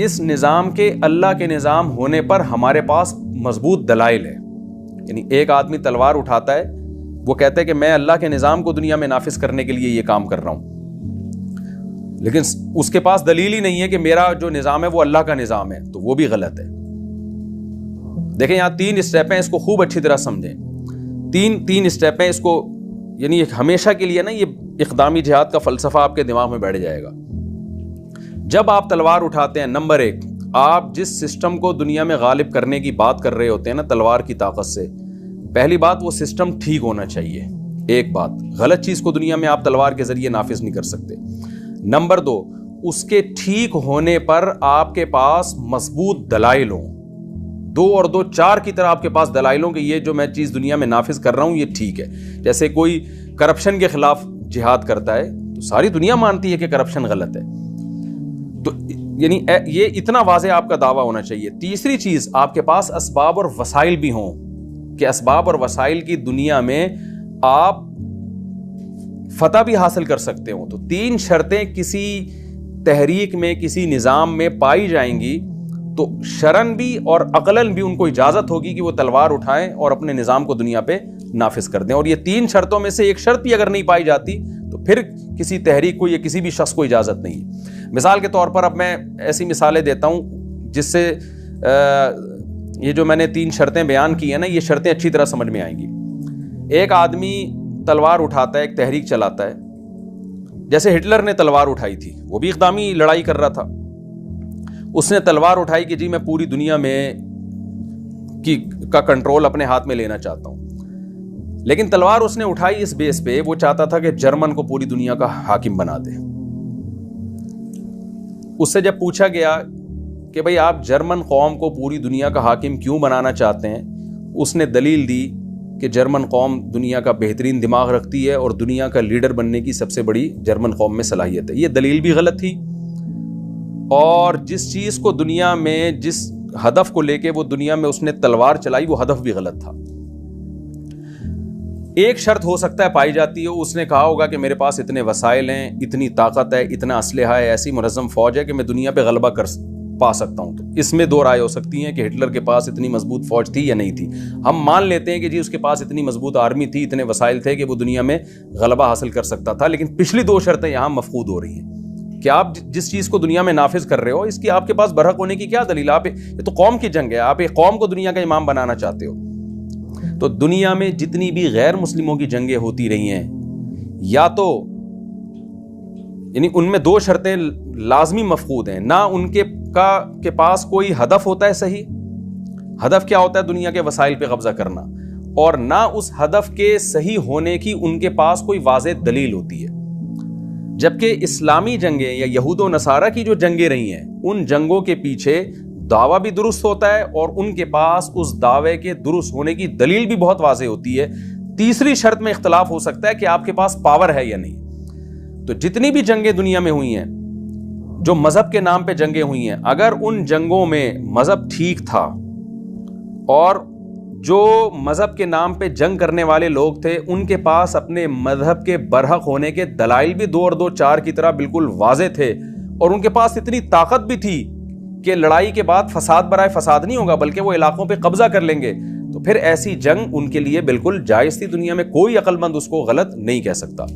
اس نظام کے اللہ کے نظام ہونے پر ہمارے پاس مضبوط دلائل ہے. یعنی ایک آدمی تلوار اٹھاتا ہے, وہ کہتا ہے کہ میں اللہ کے نظام کو دنیا میں نافذ کرنے کے لیے یہ کام کر رہا ہوں, لیکن اس کے پاس دلیل ہی نہیں ہے کہ میرا جو نظام ہے وہ اللہ کا نظام ہے, تو وہ بھی غلط ہے. دیکھیں یہاں 3 اسٹیپ ہیں, اس کو خوب اچھی طرح سمجھیں. 3 اسٹیپ ہیں, اس کو یعنی ہمیشہ کے لیے نا یہ اقدامی جہاد کا فلسفہ آپ کے دماغ میں بیٹھ جائے گا. جب آپ تلوار اٹھاتے ہیں, نمبر 1, آپ جس سسٹم کو دنیا میں غالب کرنے کی بات کر رہے ہوتے ہیں نا تلوار کی طاقت سے, پہلی بات وہ سسٹم ٹھیک ہونا چاہیے. ایک بات, غلط چیز کو دنیا میں آپ تلوار کے ذریعے نافذ نہیں کر سکتے. نمبر 2, اس کے ٹھیک ہونے پر آپ کے پاس مضبوط دلائل ہوں, 2 اور 2 4 کی طرح آپ کے پاس دلائل ہوں کہ یہ جو میں چیز دنیا میں نافذ کر رہا ہوں یہ ٹھیک ہے. جیسے کوئی کرپشن کے خلاف جہاد کرتا ہے تو ساری دنیا مانتی ہے کہ کرپشن غلط ہے. تو یعنی یہ اتنا واضح آپ کا دعویٰ ہونا چاہیے. تیسری چیز، آپ کے پاس اسباب اور وسائل بھی ہوں کہ اسباب اور وسائل کی دنیا میں آپ فتح بھی حاصل کر سکتے ہوں. تو 3 شرطیں کسی تحریک میں، کسی نظام میں پائی جائیں گی تو شرعن بھی اور عقلاً بھی ان کو اجازت ہوگی کہ وہ تلوار اٹھائیں اور اپنے نظام کو دنیا پہ نافذ کر دیں. اور یہ 3 شرطوں میں سے ایک شرط بھی اگر نہیں پائی جاتی تو پھر کسی تحریک کو یا کسی بھی شخص کو اجازت نہیں ہے. مثال کے طور پر اب میں ایسی مثالیں دیتا ہوں جس سے یہ جو میں نے 3 شرطیں بیان کی ہیں نا، یہ شرطیں اچھی طرح سمجھ میں آئیں گی. ایک آدمی تلوار اٹھاتا ہے، ایک تحریک چلاتا ہے. جیسے ہٹلر نے تلوار اٹھائی تھی، وہ بھی اقدامی لڑائی کر رہا تھا. اس نے تلوار اٹھائی کہ جی میں پوری دنیا میں کا کنٹرول اپنے ہاتھ میں لینا چاہتا ہوں. لیکن تلوار اس نے اٹھائی اس بیس پہ وہ چاہتا تھا کہ جرمن کو پوری دنیا کا حاکم بنا دے. اس سے جب پوچھا گیا کہ بھئی آپ جرمن قوم کو پوری دنیا کا حاکم کیوں بنانا چاہتے ہیں، اس نے دلیل دی کہ جرمن قوم دنیا کا بہترین دماغ رکھتی ہے اور دنیا کا لیڈر بننے کی سب سے بڑی جرمن قوم میں صلاحیت ہے. یہ دلیل بھی غلط تھی، اور جس چیز کو دنیا میں، جس ہدف کو لے کے وہ دنیا میں اس نے تلوار چلائی، وہ ہدف بھی غلط تھا. ایک شرط ہو سکتا ہے پائی جاتی ہے، اس نے کہا ہوگا کہ میرے پاس اتنے وسائل ہیں، اتنی طاقت ہے، اتنا اسلحہ ہے، ایسی منظم فوج ہے کہ میں دنیا پہ غلبہ پا سکتا ہوں. تو اس میں 2 رائے ہو سکتی ہیں کہ ہٹلر کے پاس اتنی مضبوط فوج تھی یا نہیں تھی. ہم مان لیتے ہیں کہ جی اس کے پاس اتنی مضبوط آرمی تھی، اتنے وسائل تھے کہ وہ دنیا میں غلبہ حاصل کر سکتا تھا. لیکن پچھلی 2 شرطیں یہاں مفقود ہو رہی ہیں کہ آپ جس چیز کو دنیا میں نافذ کر رہے ہو، اس کی آپ کے پاس برحق ہونے کی کیا دلیل؟ آپ یہ تو قوم کی جنگ ہے، آپ ایک قوم کو دنیا کا امام بنانا چاہتے ہو. تو دنیا میں جتنی بھی غیر مسلموں کی جنگیں ہوتی رہی ہیں، یا تو یعنی ان میں 2 شرطیں لازمی مفقود ہیں. نہ ان کے پاس کوئی ہدف ہوتا ہے صحیح، ہدف کیا ہوتا ہے دنیا کے وسائل پہ قبضہ کرنا، اور نہ اس ہدف کے صحیح ہونے کی ان کے پاس کوئی واضح دلیل ہوتی ہے. جبکہ اسلامی جنگیں یا یہود و نصارہ کی جو جنگیں رہی ہیں، ان جنگوں کے پیچھے دعویٰ بھی درست ہوتا ہے اور ان کے پاس اس دعوے کے درست ہونے کی دلیل بھی بہت واضح ہوتی ہے. تیسری شرط میں اختلاف ہو سکتا ہے کہ آپ کے پاس پاور ہے یا نہیں. تو جتنی بھی جنگیں دنیا میں ہوئی ہیں، جو مذہب کے نام پہ جنگیں ہوئی ہیں، اگر ان جنگوں میں مذہب ٹھیک تھا اور جو مذہب کے نام پہ جنگ کرنے والے لوگ تھے ان کے پاس اپنے مذہب کے برحق ہونے کے دلائل بھی 2 اور 2 4 کی طرح بالکل واضح تھے، اور ان کے پاس اتنی طاقت بھی تھی کہ لڑائی کے بعد فساد برائے فساد نہیں ہوگا بلکہ وہ علاقوں پہ قبضہ کر لیں گے، تو پھر ایسی جنگ ان کے لیے بالکل جائز تھی. دنیا میں کوئی عقل مند اس کو غلط نہیں کہہ سکتا.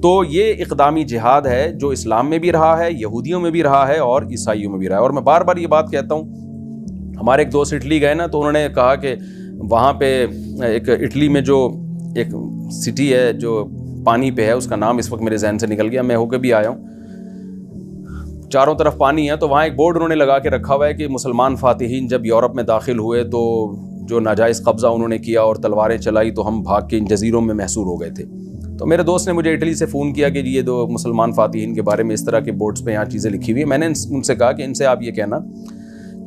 تو یہ اقدامی جہاد ہے جو اسلام میں بھی رہا ہے، یہودیوں میں بھی رہا ہے اور عیسائیوں میں بھی رہا ہے. اور میں بار بار یہ بات کہتا ہوں، ہمارے ایک دوست اٹلی گئے نا، تو انہوں نے کہا کہ وہاں پہ ایک اٹلی میں جو ایک سٹی ہے جو پانی پہ ہے، اس کا نام اس وقت میرے ذہن سے نکل گیا، میں ہو کے بھی آیا ہوں، چاروں طرف پانی ہے. تو وہاں ایک بورڈ انہوں نے لگا کے رکھا ہوا ہے کہ مسلمان فاتحین جب یورپ میں داخل ہوئے تو جو ناجائز قبضہ انہوں نے کیا اور تلواریں چلائی تو ہم بھاگ کے ان جزیروں میں محصور ہو گئے تھے. تو میرے دوست نے مجھے اٹلی سے فون کیا کہ یہ 2 مسلمان فاتحین کے بارے میں اس طرح کے بورڈز پہ یہاں چیزیں لکھی ہوئی ہیں. میں نے ان سے کہا کہ ان سے آپ یہ کہنا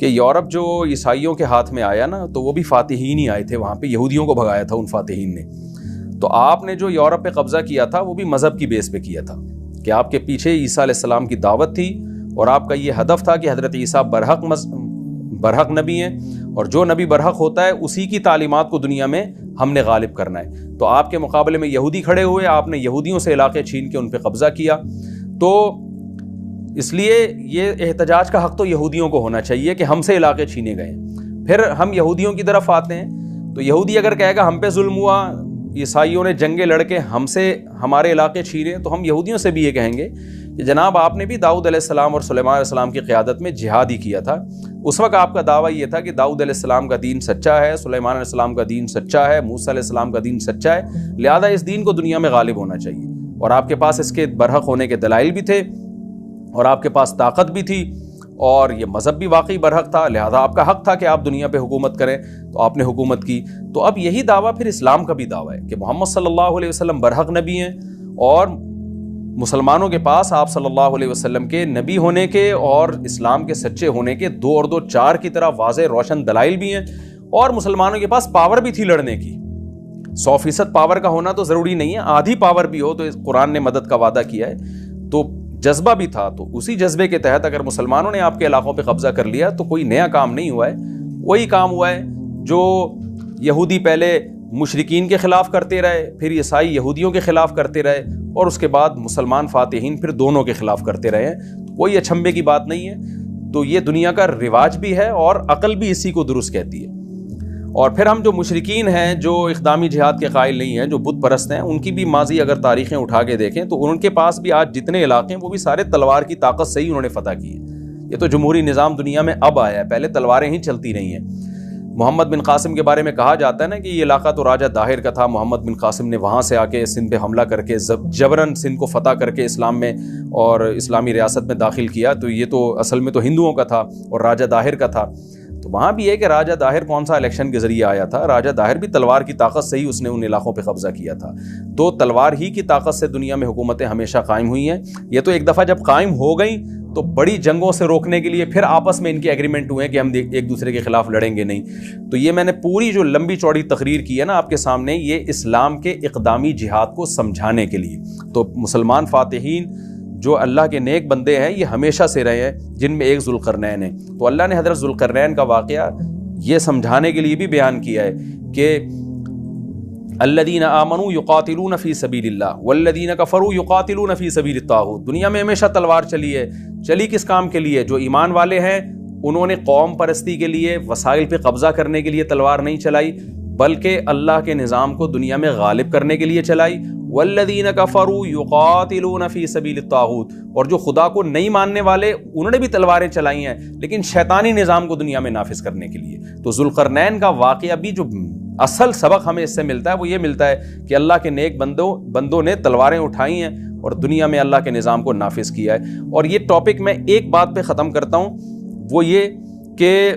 کہ یورپ جو عیسائیوں کے ہاتھ میں آیا نا، تو وہ بھی فاتحین ہی آئے تھے، وہاں پہ یہودیوں کو بھگایا تھا ان فاتحین نے. تو آپ نے جو یورپ پہ قبضہ کیا تھا وہ بھی مذہب کی بیس پہ کیا تھا کہ آپ کے پیچھے عیسیٰ علیہ السلام کی دعوت تھی اور آپ کا یہ ہدف تھا کہ حضرت عیسیٰ برحق نبی ہیں، اور جو نبی برحق ہوتا ہے اسی کی تعلیمات کو دنیا میں ہم نے غالب کرنا ہے. تو آپ کے مقابلے میں یہودی کھڑے ہوئے، آپ نے یہودیوں سے علاقے چھین کے ان پہ قبضہ کیا. تو اس لیے یہ احتجاج کا حق تو یہودیوں کو ہونا چاہیے کہ ہم سے علاقے چھینے گئے. پھر ہم یہودیوں کی طرف آتے ہیں تو یہودی اگر کہے گا ہم پہ ظلم ہوا، عیسائیوں نے جنگیں لڑ کے ہم سے ہمارے علاقے چھینے، تو ہم یہودیوں سے بھی یہ کہیں گے کہ جناب آپ نے بھی داؤد علیہ السلام اور سلیمان علیہ السلام کی قیادت میں جہاد ہی کیا تھا. اس وقت آپ کا دعویٰ یہ تھا کہ داؤد علیہ السلام کا دین سچا ہے، سلیمان علیہ السلام کا دین سچا ہے، موسیٰ علیہ السلام کا دین سچا ہے، لہذا اس دین کو دنیا میں غالب ہونا چاہیے. اور آپ کے پاس اس کے برحق ہونے کے دلائل بھی تھے اور آپ کے پاس طاقت بھی تھی اور یہ مذہب بھی واقعی برحق تھا، لہذا آپ کا حق تھا کہ آپ دنیا پہ حکومت کریں. تو آپ نے حکومت کی. تو اب یہی دعویٰ پھر اسلام کا بھی دعویٰ ہے کہ محمد صلی اللہ علیہ وسلم برحق نبی ہیں، اور مسلمانوں کے پاس آپ صلی اللہ علیہ وسلم کے نبی ہونے کے اور اسلام کے سچے ہونے کے 2 اور 2 4 کی طرح واضح روشن دلائل بھی ہیں، اور مسلمانوں کے پاس پاور بھی تھی لڑنے کی. 100% پاور کا ہونا تو ضروری نہیں ہے، آدھی پاور بھی ہو تو قرآن نے مدد کا وعدہ کیا ہے، تو جذبہ بھی تھا، تو اسی جذبے کے تحت اگر مسلمانوں نے آپ کے علاقوں پہ قبضہ کر لیا تو کوئی نیا کام نہیں ہوا ہے، وہی کام ہوا ہے جو یہودی پہلے مشرکین کے خلاف کرتے رہے، پھر عیسائی یہودیوں کے خلاف کرتے رہے، اور اس کے بعد مسلمان فاتحین پھر دونوں کے خلاف کرتے رہے ہیں، کوئی اچھمبے کی بات نہیں ہے، تو یہ دنیا کا رواج بھی ہے اور عقل بھی اسی کو درست کہتی ہے۔ اور پھر ہم جو مشرکین ہیں، جو اقدامی جہاد کے قائل نہیں ہیں، جو بت پرست ہیں، ان کی بھی ماضی اگر تاریخیں اٹھا کے دیکھیں تو ان کے پاس بھی آج جتنے علاقے ہیں وہ بھی سارے تلوار کی طاقت سے ہی انہوں نے فتح کی ہے۔ یہ تو جمہوری نظام دنیا میں اب آیا ہے، پہلے تلواریں ہی چلتی نہیں ہیں۔ محمد بن قاسم کے بارے میں کہا جاتا ہے نا کہ یہ علاقہ تو راجہ داہر کا تھا، محمد بن قاسم نے وہاں سے آ کے سندھ پہ حملہ کر کے جبراً سندھ کو فتح کر کے اسلام میں اور اسلامی ریاست میں داخل کیا، تو یہ تو اصل میں تو ہندوؤں کا تھا اور راجہ داہر کا تھا۔ تو وہاں بھی ہے کہ راجہ داہر کون سا الیکشن کے ذریعے آیا تھا، راجہ داہر بھی تلوار کی طاقت سے ہی اس نے ان علاقوں پہ قبضہ کیا تھا، تو تلوار ہی کی طاقت سے دنیا میں حکومتیں ہمیشہ قائم ہوئی ہیں۔ یہ تو ایک دفعہ جب قائم ہو گئیں تو بڑی جنگوں سے روکنے کے لیے پھر آپس میں ان کے ایگریمنٹ ہوئے کہ ہم ایک دوسرے کے خلاف لڑیں گے نہیں۔ تو یہ میں نے پوری جو لمبی چوڑی تقریر کی ہے نا آپ کے سامنے، یہ اسلام کے اقدامی جہاد کو سمجھانے کے لیے۔ تو مسلمان فاتحین جو اللہ کے نیک بندے ہیں یہ ہمیشہ سے رہے ہیں، جن میں ایک ذوالقرنین ہے، تو اللہ نے حضرت ذوالقرنین کا واقعہ یہ سمجھانے کے لیے بھی بیان کیا ہے کہ الذین آمنوا یقاتلون فی سبیل اللہ والذین کفروا یقاتلون فی سبیل الطاغوت۔ دنیا میں ہمیشہ تلوار چلی ہے، چلی کس کام کے لیے؟ جو ایمان والے ہیں انہوں نے قوم پرستی کے لیے، وسائل پہ قبضہ کرنے کے لیے تلوار نہیں چلائی، بلکہ اللہ کے نظام کو دنیا میں غالب کرنے کے لیے چلائی۔ والذین کفروا یقاتلون فی سبیل الطاغوت، اور جو خدا کو نہیں ماننے والے انہوں نے بھی تلواریں چلائی ہیں لیکن شیطانی نظام کو دنیا میں نافذ کرنے کے لیے۔ تو ذوالقرنین کا واقعہ بھی جو اصل سبق ہمیں اس سے ملتا ہے وہ یہ ملتا ہے کہ اللہ کے نیک بندوں نے تلواریں اٹھائی ہیں اور دنیا میں اللہ کے نظام کو نافذ کیا ہے۔ اور یہ ٹاپک میں ایک بات پہ ختم کرتا ہوں، وہ یہ کہ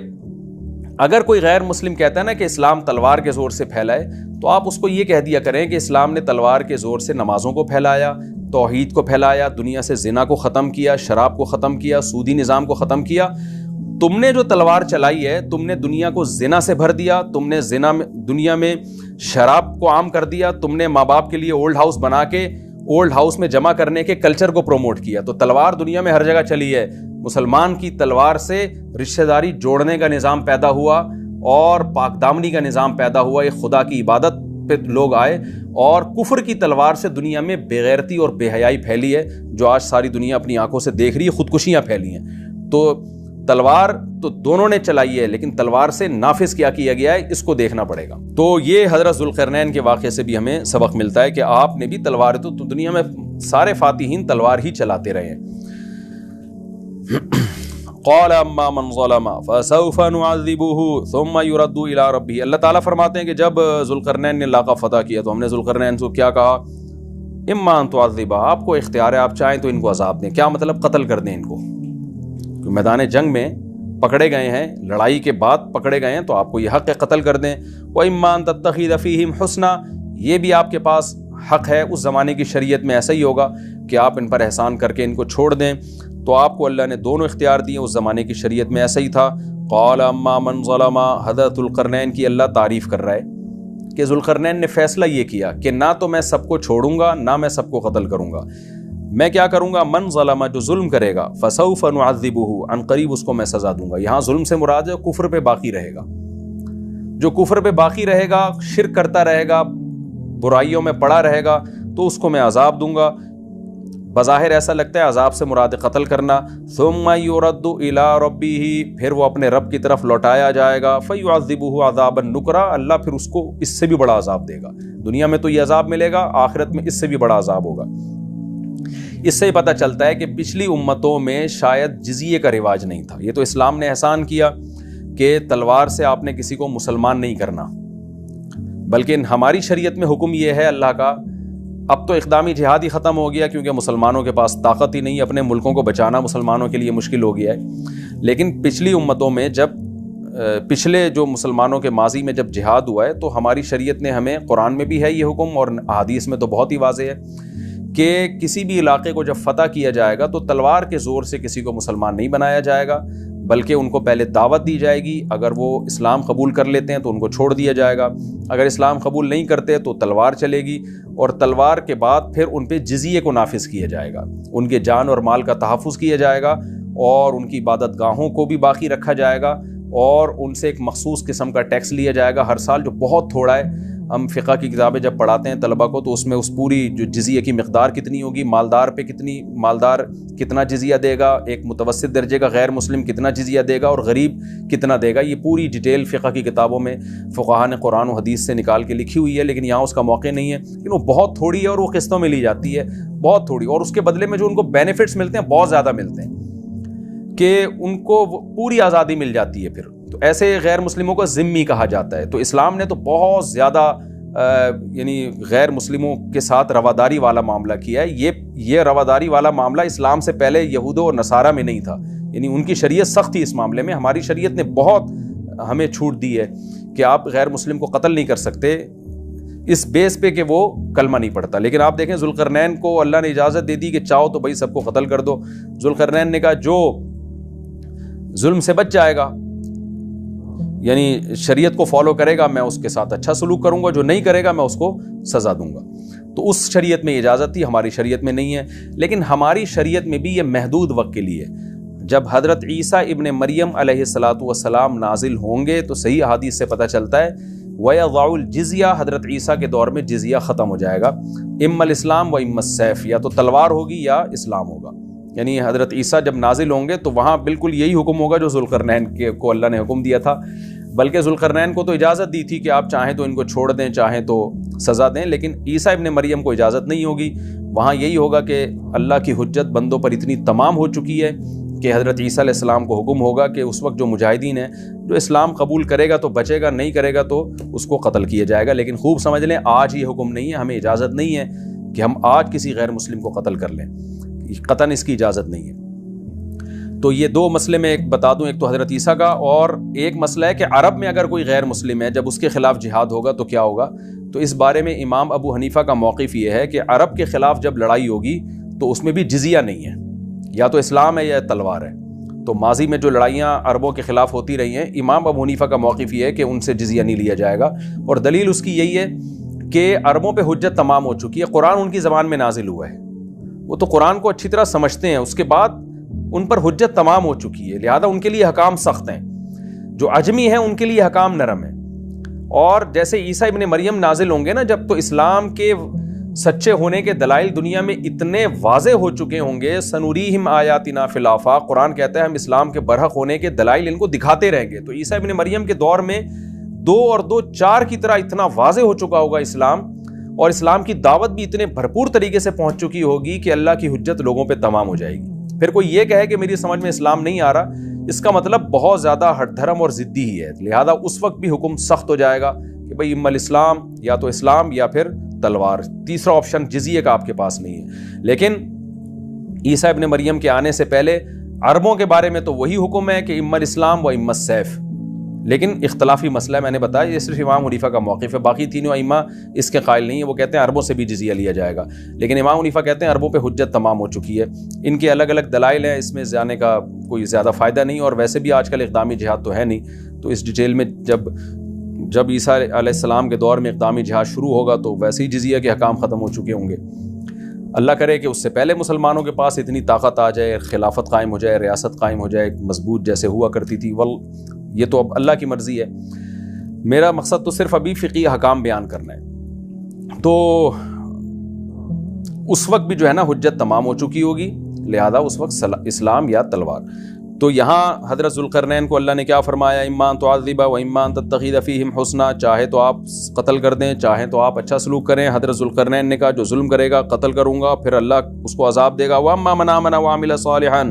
اگر کوئی غیر مسلم کہتا ہے نا کہ اسلام تلوار کے زور سے پھیلا ہے، تو آپ اس کو یہ کہہ دیا کریں کہ اسلام نے تلوار کے زور سے نمازوں کو پھیلایا، توحید کو پھیلایا، دنیا سے زنا کو ختم کیا، شراب کو ختم کیا، سودی نظام کو ختم کیا۔ تم نے جو تلوار چلائی ہے، تم نے دنیا کو زنا سے بھر دیا، تم نے زنا میں دنیا میں شراب کو عام کر دیا، تم نے ماں باپ کے لیے اولڈ ہاؤس بنا کے اولڈ ہاؤس میں جمع کرنے کے کلچر کو پروموٹ کیا۔ تو تلوار دنیا میں ہر جگہ چلی ہے، مسلمان کی تلوار سے رشتہ داری جوڑنے کا نظام پیدا ہوا اور پاک دامنی کا نظام پیدا ہوا، ایک خدا کی عبادت پہ لوگ آئے، اور کفر کی تلوار سے دنیا میں بے غیرتی اور بے حیائی پھیلی ہے، جو آج ساری دنیا اپنی آنکھوں سے دیکھ رہی ہے، خودکشیاں پھیلی ہیں۔ تو تلوار تو دونوں نے چلائی ہے، لیکن تلوار سے نافذ کیا گیا ہے اس کو دیکھنا پڑے گا۔ تو یہ حضرت ذوالقرنین کے واقعے سے بھی ہمیں سبق ملتا ہے کہ آپ نے بھی تلوار، تو دنیا میں سارے فاتحین تلوار ہی چلاتے رہے ہیں۔ قال اما من ظلم فسوف نعذبه ثم يرد الى ربه۔ اللہ تعالیٰ فرماتے ہیں کہ جب ذوالقرنین نے علاقہ فتح کیا تو ہم نے ذوالقرنین کو کیا کہا؟ اما ان تعذبہ، آپ کو اختیار ہے، آپ چاہیں تو ان کو عذاب دیں۔ کیا مطلب؟ قتل کر دیں ان کو، میدان جنگ میں پکڑے گئے ہیں، لڑائی کے بعد پکڑے گئے ہیں، تو آپ کو یہ حق ہے قتل کر دیں۔ وَإِمَّا أَن تَتَّخِذَ فِيهِمْ حُسْنًا، یہ بھی آپ کے پاس حق ہے، اس زمانے کی شریعت میں ایسا ہی ہوگا کہ آپ ان پر احسان کر کے ان کو چھوڑ دیں۔ تو آپ کو اللہ نے دونوں اختیار دیے، اس زمانے کی شریعت میں ایسا ہی تھا۔ قال اما من ظلم، حضرت ذوالقرنین کی اللہ تعریف کر رہا ہے کہ ذوالقرنین نے فیصلہ یہ کیا کہ نہ تو میں سب کو چھوڑوں گا، نہ میں سب کو قتل کروں گا، میں کیا کروں گا؟ من ظلم، جو ظلم کرے گا، فسوف نعذبہ، عن قریب اس کو میں سزا دوں گا۔ یہاں ظلم سے مراد ہے کفر پہ باقی رہے گا، جو کفر پہ باقی رہے گا، شرک کرتا رہے گا، برائیوں میں پڑا رہے گا، تو اس کو میں عذاب دوں گا۔ بظاہر ایسا لگتا ہے عذاب سے مراد قتل کرنا۔ ثم یرد الی ربہ، پھر وہ اپنے رب کی طرف لوٹایا جائے گا، فیعذبہ عذابا نکرا، اللہ پھر اس کو اس سے بھی بڑا عذاب دے گا۔ دنیا میں تو یہ عذاب ملے گا، آخرت میں اس سے بھی بڑا عذاب ہوگا۔ اس سے پتہ چلتا ہے کہ پچھلی امتوں میں شاید جزیے کا رواج نہیں تھا، یہ تو اسلام نے احسان کیا کہ تلوار سے آپ نے کسی کو مسلمان نہیں کرنا، بلکہ ہماری شریعت میں حکم یہ ہے اللہ کا، اب تو اقدامی جہاد ہی ختم ہو گیا کیونکہ مسلمانوں کے پاس طاقت ہی نہیں، اپنے ملکوں کو بچانا مسلمانوں کے لیے مشکل ہو گیا ہے۔ لیکن پچھلی امتوں میں جب پچھلے جو مسلمانوں کے ماضی میں جب جہاد ہوا ہے تو ہماری شریعت نے ہمیں، قرآن میں بھی ہے یہ حکم اور احادیث میں تو بہت ہی واضح ہے کہ کسی بھی علاقے کو جب فتح کیا جائے گا تو تلوار کے زور سے کسی کو مسلمان نہیں بنایا جائے گا، بلکہ ان کو پہلے دعوت دی جائے گی. اگر وہ اسلام قبول کر لیتے ہیں تو ان کو چھوڑ دیا جائے گا, اگر اسلام قبول نہیں کرتے تو تلوار چلے گی, اور تلوار کے بعد پھر ان پہ جزیے کو نافذ کیا جائے گا, ان کے جان اور مال کا تحفظ کیا جائے گا, اور ان کی عبادت گاہوں کو بھی باقی رکھا جائے گا, اور ان سے ایک مخصوص قسم کا ٹیکس لیا جائے گا ہر سال, جو بہت تھوڑا ہے. ہم فقہ کی کتابیں جب پڑھاتے ہیں طلبہ کو تو اس میں اس پوری جو جزیہ کی مقدار کتنی ہوگی, مالدار پہ مالدار کتنا جزیہ دے گا, ایک متوسط درجے کا غیر مسلم کتنا جزیہ دے گا, اور غریب کتنا دے گا, یہ پوری ڈیٹیل فقہ کی کتابوں میں فقہاء نے قرآن و حدیث سے نکال کے لکھی ہوئی ہے. لیکن یہاں اس کا موقع نہیں ہے, لیکن وہ بہت تھوڑی ہے اور وہ قسطوں میں لی جاتی ہے, بہت تھوڑی, اور اس کے بدلے میں جو ان کو بینیفٹس ملتے ہیں بہت زیادہ ملتے ہیں کہ ان کو پوری آزادی مل جاتی ہے. پھر تو ایسے غیر مسلموں کو ذمی کہا جاتا ہے. تو اسلام نے تو بہت زیادہ یعنی غیر مسلموں کے ساتھ رواداری والا معاملہ کیا ہے. یہ رواداری والا معاملہ اسلام سے پہلے یہود اور نصارہ میں نہیں تھا, یعنی ان کی شریعت سخت تھی اس معاملے میں. ہماری شریعت نے بہت ہمیں چھوٹ دی ہے کہ آپ غیر مسلم کو قتل نہیں کر سکتے اس بیس پہ کہ وہ کلمہ نہیں پڑھتا. لیکن آپ دیکھیں ذوالقرنین کو اللہ نے اجازت دے دی کہ چاہو تو بھائی سب کو قتل کر دو. ذوالقرنین نے کہا جو ظلم سے بچ جائے گا, یعنی شریعت کو فالو کرے گا, میں اس کے ساتھ اچھا سلوک کروں گا, جو نہیں کرے گا میں اس کو سزا دوں گا. تو اس شریعت میں اجازت تھی, ہماری شریعت میں نہیں ہے. لیکن ہماری شریعت میں بھی یہ محدود وقت کے لیے, جب حضرت عیسیٰ ابن مریم علیہ السلام نازل ہوں گے تو صحیح احادیث سے پتہ چلتا ہے وَيَضَعُ الْجِزْيَةَ, حضرت عیسیٰ کے دور میں جزیہ ختم ہو جائے گا. اما الاسلام و اما السیف, یا تو تلوار ہوگی یا اسلام ہوگا. یعنی حضرت عیسیٰ جب نازل ہوں گے تو وہاں بالکل یہی حکم ہوگا جو ذوالقرنین کو اللہ نے حکم دیا تھا. بلکہ ذوالقرنین کو تو اجازت دی تھی کہ آپ چاہیں تو ان کو چھوڑ دیں, چاہیں تو سزا دیں, لیکن عیسیٰ ابن مریم کو اجازت نہیں ہوگی. وہاں یہی ہوگا کہ اللہ کی حجت بندوں پر اتنی تمام ہو چکی ہے کہ حضرت عیسیٰ علیہ السلام کو حکم ہوگا کہ اس وقت جو مجاہدین ہیں, جو اسلام قبول کرے گا تو بچے گا, نہیں کرے گا تو اس کو قتل کیا جائے گا. لیکن خوب سمجھ لیں آج یہ حکم نہیں ہے, ہمیں اجازت نہیں ہے کہ ہم آج کسی غیر مسلم کو قتل کر لیں, قطعاً اس کی اجازت نہیں ہے. تو یہ دو مسئلے میں ایک بتا دوں, ایک تو حضرت عیسیٰ کا, اور ایک مسئلہ ہے کہ عرب میں اگر کوئی غیر مسلم ہے جب اس کے خلاف جہاد ہوگا تو کیا ہوگا. تو اس بارے میں امام ابو حنیفہ کا موقف یہ ہے کہ عرب کے خلاف جب لڑائی ہوگی تو اس میں بھی جزیہ نہیں ہے, یا تو اسلام ہے یا تلوار ہے. تو ماضی میں جو لڑائیاں عربوں کے خلاف ہوتی رہی ہیں, امام ابو حنیفہ کا موقف یہ ہے کہ ان سے جزیہ نہیں لیا جائے گا, اور دلیل اس کی یہی ہے کہ عربوں پہ حجت تمام ہو چکی ہے, قرآن ان کی زبان میں نازل ہوا ہے, وہ تو قرآن کو اچھی طرح سمجھتے ہیں, اس کے بعد ان پر حجت تمام ہو چکی ہے, لہذا ان کے لیے حکام سخت ہیں. جو عجمی ہیں ان کے لیے حکام نرم ہیں. اور جیسے عیسیٰ ابن مریم نازل ہوں گے نا جب, تو اسلام کے سچے ہونے کے دلائل دنیا میں اتنے واضح ہو چکے ہوں گے. سنوریہم آیاتنا فی الآفاق, قرآن کہتا ہے ہم اسلام کے برحق ہونے کے دلائل ان کو دکھاتے رہیں گے. تو عیسیٰ ابن مریم کے دور میں 2 اور 2 4 کی طرح اتنا واضح ہو چکا ہوگا اسلام, اور اسلام کی دعوت بھی اتنے بھرپور طریقے سے پہنچ چکی ہوگی کہ اللہ کی حجت لوگوں پہ تمام ہو جائے گی. پھر کوئی یہ کہے کہ میری سمجھ میں اسلام نہیں آ رہا, اس کا مطلب بہت زیادہ ہٹ دھرم اور ضدی ہی ہے. لہذا اس وقت بھی حکم سخت ہو جائے گا کہ بھئی اما الاسلام, یا تو اسلام یا پھر تلوار, تیسرا آپشن جزیے کا آپ کے پاس نہیں ہے. لیکن عیسیٰ ابن مریم کے آنے سے پہلے عربوں کے بارے میں تو وہی حکم ہے کہ اما الاسلام و اما السیف. لیکن اختلافی مسئلہ میں نے بتایا, یہ صرف امام حنیفہ کا موقف ہے, باقی تینوں ائمہ اس کے قائل نہیں ہیں. وہ کہتے ہیں عربوں سے بھی جزیہ لیا جائے گا, لیکن امام حنیفہ کہتے ہیں عربوں پہ حجت تمام ہو چکی ہے. ان کے الگ الگ دلائل ہیں, اس میں جانے کا کوئی زیادہ فائدہ نہیں, اور ویسے بھی آج کل اقدامی جہاد تو ہے نہیں. تو اس ڈیٹیل میں جب عیسیٰ علیہ السلام کے دور میں اقدامی جہاد شروع ہوگا تو ویسے ہی جزیہ کے حکام ختم ہو چکے ہوں گے. اللہ کرے کہ اس سے پہلے مسلمانوں کے پاس اتنی طاقت آ جائے, خلافت قائم ہو جائے, ریاست قائم ہو جائے مضبوط جیسے ہوا کرتی تھی. یہ تو اب اللہ کی مرضی ہے. میرا مقصد تو صرف ابھی فقہی احکام بیان کرنا ہے. تو اس وقت بھی جو ہے نا حجت تمام ہو چکی ہوگی, لہذا اس وقت اسلام یا تلوار. تو یہاں حضرت ذوالقرنین کو اللہ نے کیا فرمایا, اما ان تعذب و اما ان تتخذ فیہم حسنا, چاہے تو آپ قتل کر دیں, چاہے تو آپ اچھا سلوک کریں. حضرت ذوالقرنین نے کہا جو ظلم کرے گا قتل کروں گا, پھر اللہ اس کو عذاب دے گا. واما من آمن وعمل صالحا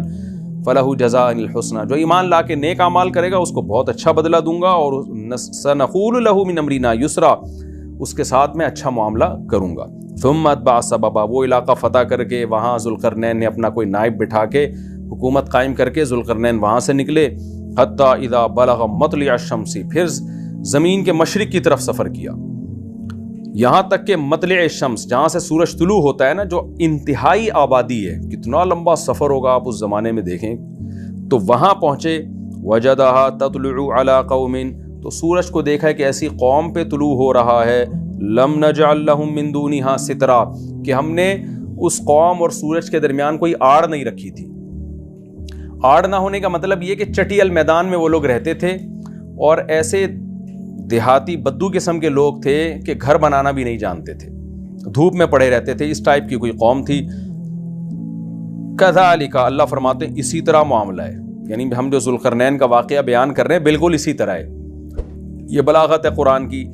فلہ جزاء الحسنى, جو ایمان لا کے نیک اعمال کرے گا اس کو بہت اچھا بدلہ دوں گا, اور سنقول لہ من امرنا یسرا, اس کے ساتھ میں اچھا معاملہ کروں گا. ثم اتبع سببا, وہ علاقہ فتح کر کے وہاں ذوالقرنین نے اپنا کوئی نائب بٹھا کے حکومت قائم کر کے ذوالقرنین وہاں سے نکلے. حتی اذا بلغ مطلع الشمس, پھر زمین کے مشرق کی طرف سفر کیا, یہاں تک کہ مطلع الشمس, جہاں سے سورج طلوع ہوتا ہے نا, جو انتہائی آبادی ہے, کتنا لمبا سفر ہوگا آپ اس زمانے میں دیکھیں. تو وہاں پہنچے وجدہا تطلع علی قوم، تو سورج کو دیکھا کہ ایسی قوم پہ طلوع ہو رہا ہے، لم نجعل لہم من دونہا سترا، کہ ہم نے اس قوم اور سورج کے درمیان کوئی آڑ نہیں رکھی تھی۔ آڑ نہ ہونے کا مطلب یہ کہ چٹیل میدان میں وہ لوگ رہتے تھے، اور ایسے دیہاتی بدو قسم کے لوگ تھے کہ گھر بنانا بھی نہیں جانتے تھے، دھوپ میں پڑے رہتے تھے، اس ٹائپ کی کوئی قوم تھی۔ کذالک، اللہ فرماتے ہیں اسی طرح معاملہ ہے، یعنی ہم جو ذوالقرنین کا واقعہ بیان کر رہے ہیں بالکل اسی طرح ہے۔ یہ بلاغت ہے قرآن کی۔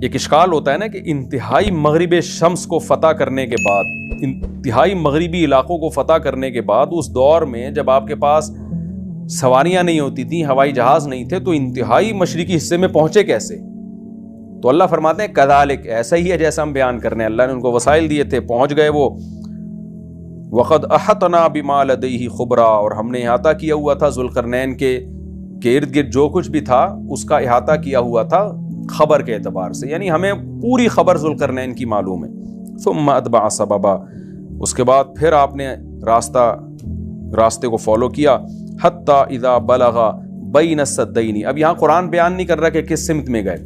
ایک اشکال ہوتا ہے نا کہ انتہائی مغرب شمس کو فتح کرنے کے بعد، انتہائی مغربی علاقوں کو فتح کرنے کے بعد، اس دور میں جب آپ کے پاس سواریاں نہیں ہوتی تھیں، ہوائی جہاز نہیں تھے، تو انتہائی مشرقی حصے میں پہنچے کیسے؟ تو اللہ فرماتے ہیں کذالک، ایسا ہی ہے جیسا ہم بیان کرنے، اللہ نے ان کو وسائل دیے تھے، پہنچ گئے وہ۔ وقد احطنا بما لدیہ خبرا، اور ہم نے احاطہ کیا ہوا تھا ذوالقرنین کے ارد گرد جو کچھ بھی تھا اس کا احاطہ کیا ہوا تھا خبر کے اعتبار سے، یعنی ہمیں پوری خبر ذوالقرنین کی معلوم ہے۔ ثم اتبع سببا، اس کے بعد پھر آپ نے راستے کو فالو کیا، حتی اذا بلغ بین السدین۔ اب یہاں قرآن بیان نہیں کر رہا کہ کس سمت میں گئے،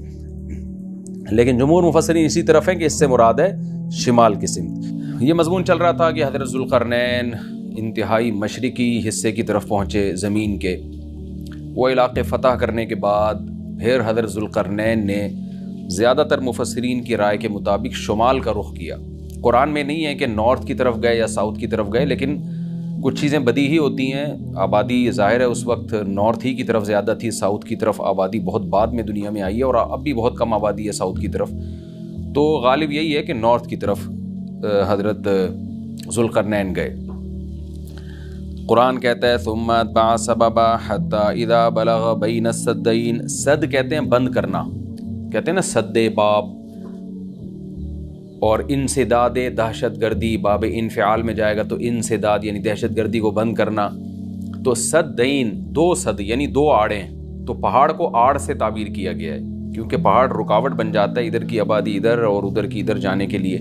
لیکن جمہور مفسرین اسی طرف ہیں کہ اس سے مراد ہے شمال کی سمت۔ یہ مضمون چل رہا تھا کہ حضرت ذوالقرنین انتہائی مشرقی حصے کی طرف پہنچے زمین کے، وہ علاقے فتح کرنے کے بعد پھر حضرت ذوالقرنین نے زیادہ تر مفسرین کی رائے کے مطابق شمال کا رخ کیا۔ قرآن میں نہیں ہے کہ نارتھ کی طرف گئے یا ساؤتھ کی طرف گئے، لیکن کچھ چیزیں بدیہی ہوتی ہیں۔ آبادی ظاہر ہے اس وقت نارتھ ہی کی طرف زیادہ تھی، ساؤتھ کی طرف آبادی بہت بعد میں دنیا میں آئی ہے، اور اب بھی بہت کم آبادی ہے ساؤتھ کی طرف، تو غالب یہی ہے کہ نارتھ کی طرف حضرت ذوالقرنین گئے۔ قرآن کہتا ہے ثم اتبع سببا حتی اذا بلغ بین السدین، سد کہتے ہیں بند کرنا، کہتے ہیں نا سد باب، اور انسداد دہشت گردی، باب انفعال میں جائے گا تو انسداد یعنی دہشت گردی کو بند کرنا۔ تو سدین، دو سد یعنی دو آڑیں، تو پہاڑ کو آڑ سے تعبیر کیا گیا ہے کیونکہ پہاڑ رکاوٹ بن جاتا ہے ادھر کی آبادی ادھر اور ادھر کی ادھر جانے کے لیے،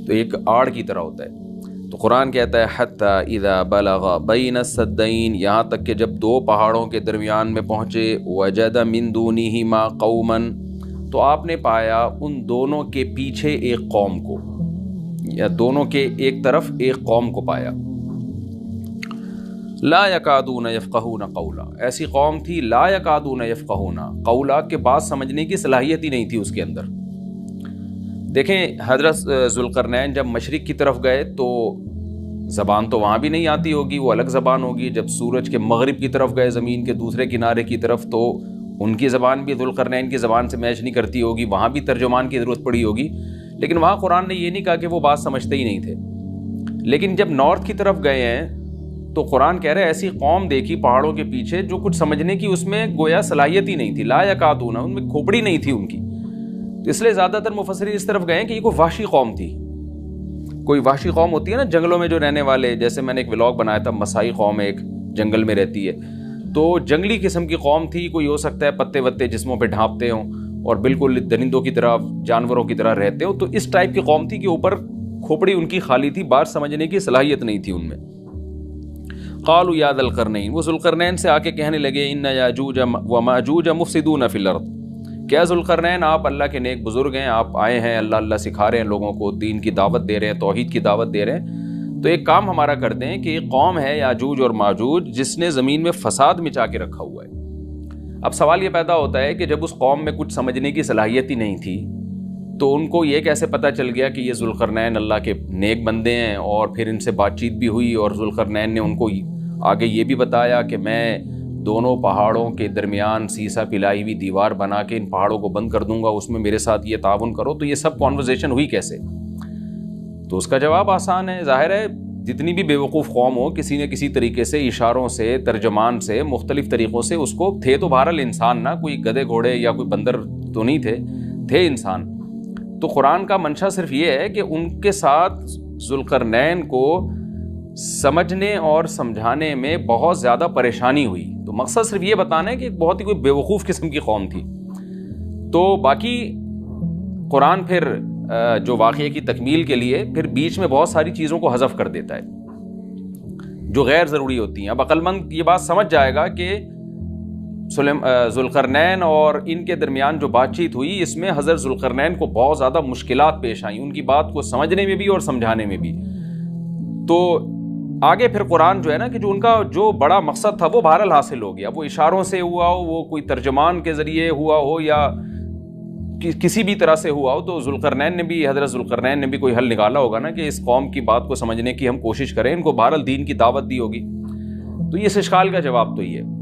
تو ایک آڑ کی طرح ہوتا ہے۔ تو قرآن کہتا ہے حتی اذا بلغ بین السدین، یہاں تک کہ جب دو پہاڑوں کے درمیان میں پہنچے، وجد من دونہما قوما، تو آپ نے پایا ان دونوں کے پیچھے ایک قوم کو، یا دونوں کے ایک طرف ایک قوم کو پایا۔ لا یکادون یفقہون قولا، ایسی قوم تھی لا یکادون یفقہون قولا، کہ بات سمجھنے کی صلاحیت ہی نہیں تھی اس کے اندر۔ دیکھیں حضرت ذوالقرنین جب مشرق کی طرف گئے تو زبان تو وہاں بھی نہیں آتی ہوگی، وہ الگ زبان ہوگی۔ جب سورج کے مغرب کی طرف گئے زمین کے دوسرے کنارے کی طرف، تو ان کی زبان بھی ذوالقرنین کی زبان سے میچ نہیں کرتی ہوگی، وہاں بھی ترجمان کی ضرورت پڑی ہوگی، لیکن وہاں قرآن نے یہ نہیں کہا کہ وہ بات سمجھتے ہی نہیں تھے۔ لیکن جب نارتھ کی طرف گئے ہیں تو قرآن کہہ رہے ہیں ایسی قوم دیکھی پہاڑوں کے پیچھے جو کچھ سمجھنے کی اس میں گویا صلاحیت ہی نہیں تھی، لا یکادون، ان میں کھوپڑی نہیں تھی ان کی۔ تو اس لیے زیادہ تر مفسرین اس طرف گئے ہیں کہ یہ کوئی وحشی قوم تھی۔ کوئی وحشی قوم ہوتی ہے نا جنگلوں میں جو رہنے والے، جیسے میں نے ایک ولاگ بنایا تھا، مسائی قوم ایک جنگل میں رہتی ہے، تو جنگلی قسم کی قوم تھی۔ کوئی ہو سکتا ہے پتے وتے جسموں پہ ڈھانپتے ہوں اور بالکل درندوں کی طرح جانوروں کی طرح رہتے ہو، تو اس ٹائپ کی قوم تھی کہ اوپر کھوپڑی ان کی خالی تھی، بات سمجھنے کی صلاحیت نہیں تھی ان میں۔ قالوا یا ذا القرنین، وہ ذوالقرنین سے آ کے کہنے لگے ان یاجوج و ماجوج مفسدون فی الارض، کیا ذوالقرنین آپ اللہ کے نیک بزرگ ہیں، آپ آئے ہیں اللہ اللہ سکھا رہے ہیں لوگوں کو، دین کی دعوت دے رہے ہیں، توحید کی دعوت دے رہے ہیں، تو ایک کام ہمارا کر دیں کہ ایک قوم ہے یاجوج اور ماجوج جس نے زمین میں فساد مچا کے رکھا ہوا ہے۔ اب سوال یہ پیدا ہوتا ہے کہ جب اس قوم میں کچھ سمجھنے کی صلاحیت ہی نہیں تھی تو ان کو یہ کیسے پتہ چل گیا کہ یہ ذوالقرنین اللہ کے نیک بندے ہیں، اور پھر ان سے بات چیت بھی ہوئی اور ذوالقرنین نے ان کو آگے یہ بھی بتایا کہ میں دونوں پہاڑوں کے درمیان سیسا پلائی ہوئی دیوار بنا کے ان پہاڑوں کو بند کر دوں گا، اس میں میرے ساتھ یہ تعاون کرو، تو یہ سب کانورزیشن ہوئی کیسے؟ تو اس کا جواب آسان ہے، ظاہر ہے جتنی بھی بیوقوف قوم ہو کسی نہ کسی طریقے سے اشاروں سے، ترجمان سے، مختلف طریقوں سے اس کو، تھے تو بہرحال انسان نا، کوئی گدھے گھوڑے یا کوئی بندر تو نہیں تھے انسان۔ تو قرآن کا منشا صرف یہ ہے کہ ان کے ساتھ ذوالقرنین کو سمجھنے اور سمجھانے میں بہت زیادہ پریشانی ہوئی، تو مقصد صرف یہ بتانا ہے کہ بہت ہی کوئی بیوقوف قسم کی قوم تھی۔ تو باقی قرآن پھر جو واقعے کی تکمیل کے لیے پھر بیچ میں بہت ساری چیزوں کو حذف کر دیتا ہے جو غیر ضروری ہوتی ہیں۔ اب عقل مند یہ بات سمجھ جائے گا کہ ذوالقرنین اور ان کے درمیان جو بات چیت ہوئی، اس میں حضرت ذوالقرنین کو بہت زیادہ مشکلات پیش آئیں، ان کی بات کو سمجھنے میں بھی اور سمجھانے میں بھی۔ تو آگے پھر قرآن جو ہے نا کہ جو ان کا جو بڑا مقصد تھا وہ بہرحال حاصل ہو گیا، وہ اشاروں سے ہوا ہو، وہ کوئی ترجمان کے ذریعے ہوا ہو یا کسی بھی طرح سے ہوا ہو، تو حضرت ذوالقرنین نے بھی کوئی حل نکالا ہوگا نا کہ اس قوم کی بات کو سمجھنے کی ہم کوشش کریں، ان کو بہرحال دین کی دعوت دی ہوگی۔ تو یہ اس اشکال کا جواب تو یہ ہے،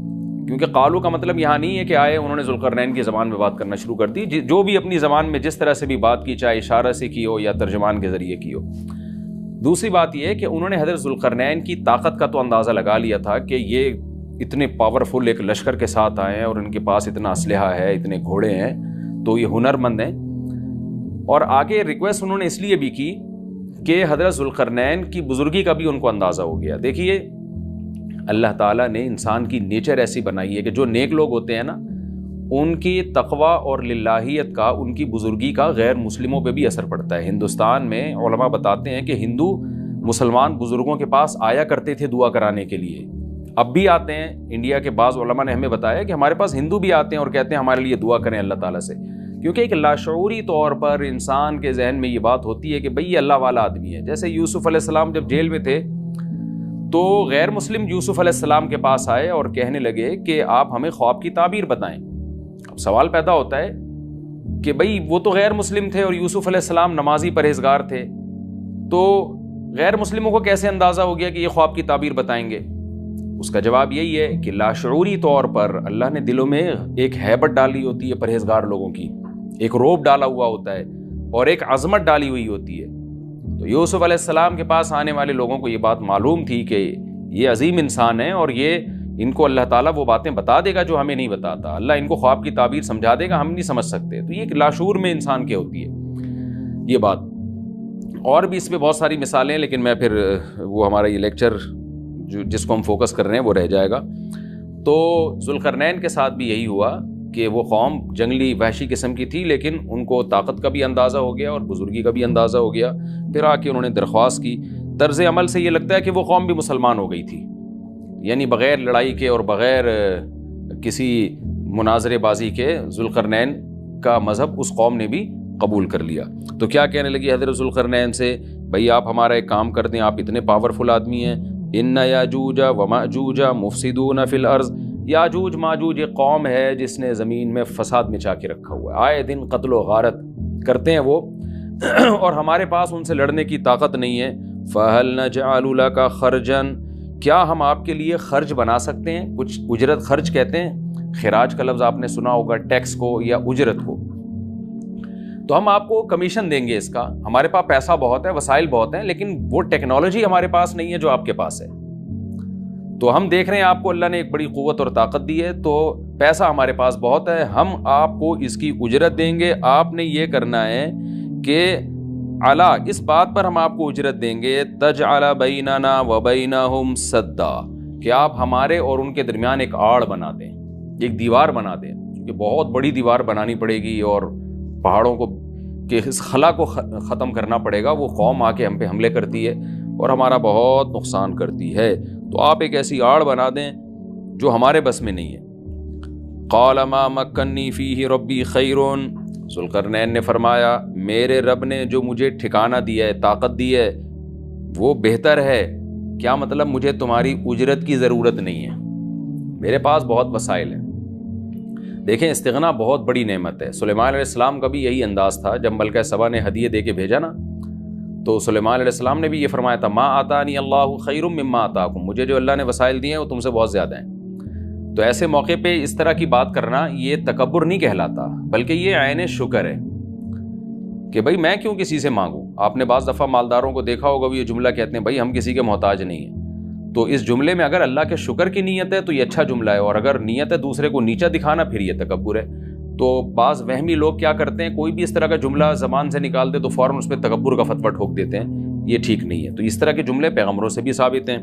کیونکہ قالو کا مطلب یہاں نہیں ہے کہ آئے انہوں نے ذوالقرنین کی زبان میں بات کرنا شروع کر دی، جو بھی اپنی زبان میں جس طرح سے بھی بات کی، چاہے اشارہ سے کی ہو یا ترجمان کے ذریعے کی ہو۔ دوسری بات یہ ہے کہ انہوں نے حضرت ذوالقرنین کی طاقت کا تو اندازہ لگا لیا تھا کہ یہ اتنے پاورفل ایک لشکر کے ساتھ آئے ہیں اور ان کے پاس اتنا اسلحہ ہے، اتنے گھوڑے ہیں، تو یہ ہنرمند ہیں۔ اور آگے ریکویسٹ انہوں نے اس لیے بھی کی کہ حضرت ذوالقرنین کی بزرگی کا بھی ان کو اندازہ ہو گیا۔ دیکھیے اللہ تعالیٰ نے انسان کی نیچر ایسی بنائی ہے کہ جو نیک لوگ ہوتے ہیں نا، ان کی تقوی اور للہیت کا، ان کی بزرگی کا غیر مسلموں پہ بھی اثر پڑتا ہے۔ ہندوستان میں علماء بتاتے ہیں کہ ہندو مسلمان بزرگوں کے پاس آیا کرتے تھے دعا کرانے کے لیے، اب بھی آتے ہیں۔ انڈیا کے بعض علماء نے ہمیں بتایا کہ ہمارے پاس ہندو بھی آتے ہیں اور کہتے ہیں ہمارے لیے دعا کریں اللہ تعالیٰ سے، کیونکہ ایک لاشعوری طور پر انسان کے ذہن میں یہ بات ہوتی ہے کہ بھئی یہ اللہ والا آدمی ہے۔ جیسے یوسف علیہ السلام جب جیل میں تھے تو غیر مسلم یوسف علیہ السلام کے پاس آئے اور کہنے لگے کہ آپ ہمیں خواب کی تعبیر بتائیں۔ اب سوال پیدا ہوتا ہے کہ بھئی وہ تو غیر مسلم تھے اور یوسف علیہ السلام نمازی پرہیزگار تھے، تو غیر مسلموں کو کیسے اندازہ ہو گیا کہ یہ خواب کی تعبیر بتائیں گے؟ اس کا جواب یہی ہے کہ لاشعوری طور پر اللہ نے دلوں میں ایک ہیبت ڈالی ہوتی ہے پرہیزگار لوگوں کی، ایک روب ڈالا ہوا ہوتا ہے اور ایک عظمت ڈالی ہوئی ہوتی ہے۔ تو یوسف علیہ السلام کے پاس آنے والے لوگوں کو یہ بات معلوم تھی کہ یہ عظیم انسان ہے اور یہ ان کو اللہ تعالیٰ وہ باتیں بتا دے گا جو ہمیں نہیں بتاتا، اللہ ان کو خواب کی تعبیر سمجھا دے گا، ہم نہیں سمجھ سکتے۔ تو یہ ایک لاشعور میں انسان کی ہوتی ہے یہ بات۔ اور بھی اس میں بہت ساری مثالیں، لیکن میں پھر وہ ہمارا یہ لیکچر جس کو ہم فوکس کر رہے ہیں وہ رہ جائے گا۔ تو ذوالقرنین کے ساتھ بھی یہی ہوا کہ وہ قوم جنگلی وحشی قسم کی تھی، لیکن ان کو طاقت کا بھی اندازہ ہو گیا اور بزرگی کا بھی اندازہ ہو گیا۔ پھر آ کے انہوں نے درخواست کی۔ طرز عمل سے یہ لگتا ہے کہ وہ قوم بھی مسلمان ہو گئی تھی، یعنی بغیر لڑائی کے اور بغیر کسی مناظرے بازی کے ذوالقرنین کا مذہب اس قوم نے بھی قبول کر لیا۔ تو کیا کہنے لگی حضرت ذوالقرنین سے، بھئی آپ ہمارا ایک کام کر دیں، آپ اتنے پاورفل آدمی ہیں، ان یاجوج وماجوج مفسدون فی الارض، یاجوج ماجوج ایک قوم ہے جس نے زمین میں فساد مچا کے رکھا ہوا ہے، آئے دن قتل و غارت کرتے ہیں وہ، اور ہمارے پاس ان سے لڑنے کی طاقت نہیں ہے۔ فَهَلْ نَجْعَلُ لَكَ خَرْجًا، کیا ہم آپ کے لیے خرچ بنا سکتے ہیں؟ کچھ اجرت، خرچ کہتے ہیں خراج کا لفظ آپ نے سنا ہوگا، ٹیکس کو یا اجرت کو، تو ہم آپ کو کمیشن دیں گے اس کا، ہمارے پاس پیسہ بہت ہے، وسائل بہت ہیں، لیکن وہ ٹیکنالوجی ہمارے پاس نہیں ہے جو آپ کے پاس ہے۔ تو ہم دیکھ رہے ہیں آپ کو اللہ نے ایک بڑی قوت اور طاقت دی ہے، تو پیسہ ہمارے پاس بہت ہے، ہم آپ کو اس کی اجرت دیں گے۔ آپ نے یہ کرنا ہے کہ علا، اس بات پر ہم آپ کو اجرت دیں گے، تجعل بیننا وبینہم سدا، کہ آپ ہمارے اور ان کے درمیان ایک آڑ بنا دیں، ایک دیوار بنا دیں، کہ بہت بڑی دیوار بنانی پڑے گی اور پہاڑوں کو کہ اس خلا کو ختم کرنا پڑے گا، وہ قوم آ کے ہم پہ حملے کرتی ہے اور ہمارا بہت نقصان کرتی ہے، تو آپ ایک ایسی آڑ بنا دیں جو ہمارے بس میں نہیں ہے۔ قال ما مکنی فیہ ربی خیر، ذوالقرنین نے فرمایا میرے رب نے جو مجھے ٹھکانہ دیا ہے، طاقت دی ہے، وہ بہتر ہے۔ کیا مطلب؟ مجھے تمہاری اجرت کی ضرورت نہیں ہے، میرے پاس بہت وسائل ہیں۔ دیکھیں استغنا بہت بڑی نعمت ہے۔ سلیمان علیہ السلام کا بھی یہی انداز تھا، جب ملکہ سبا نے ہدیے دے کے بھیجا نا، تو سلیمان علیہ السلام نے بھی یہ فرمایا تھا ما آتانی اللہ خیر مما آتاکم، مجھے جو اللہ نے وسائل دیے ہیں وہ تم سے بہت زیادہ ہیں۔ تو ایسے موقع پہ اس طرح کی بات کرنا یہ تکبر نہیں کہلاتا، بلکہ یہ عین شکر ہے کہ بھائی میں کیوں کسی سے مانگوں۔ آپ نے بعض دفعہ مالداروں کو دیکھا ہوگا وہ یہ جملہ کہتے ہیں بھائی ہم کسی کے محتاج نہیں ہیں، تو اس جملے میں اگر اللہ کے شکر کی نیت ہے تو یہ اچھا جملہ ہے، اور اگر نیت ہے دوسرے کو نیچا دکھانا پھر یہ تکبر ہے۔ تو بعض وہمی لوگ کیا کرتے ہیں، کوئی بھی اس طرح کا جملہ زبان سے نکال دے تو فوراً اس پہ تکبر کا فتویٰ ٹھوک دیتے ہیں، یہ ٹھیک نہیں ہے۔ تو اس طرح کے جملے پیغمبروں سے بھی ثابت ہیں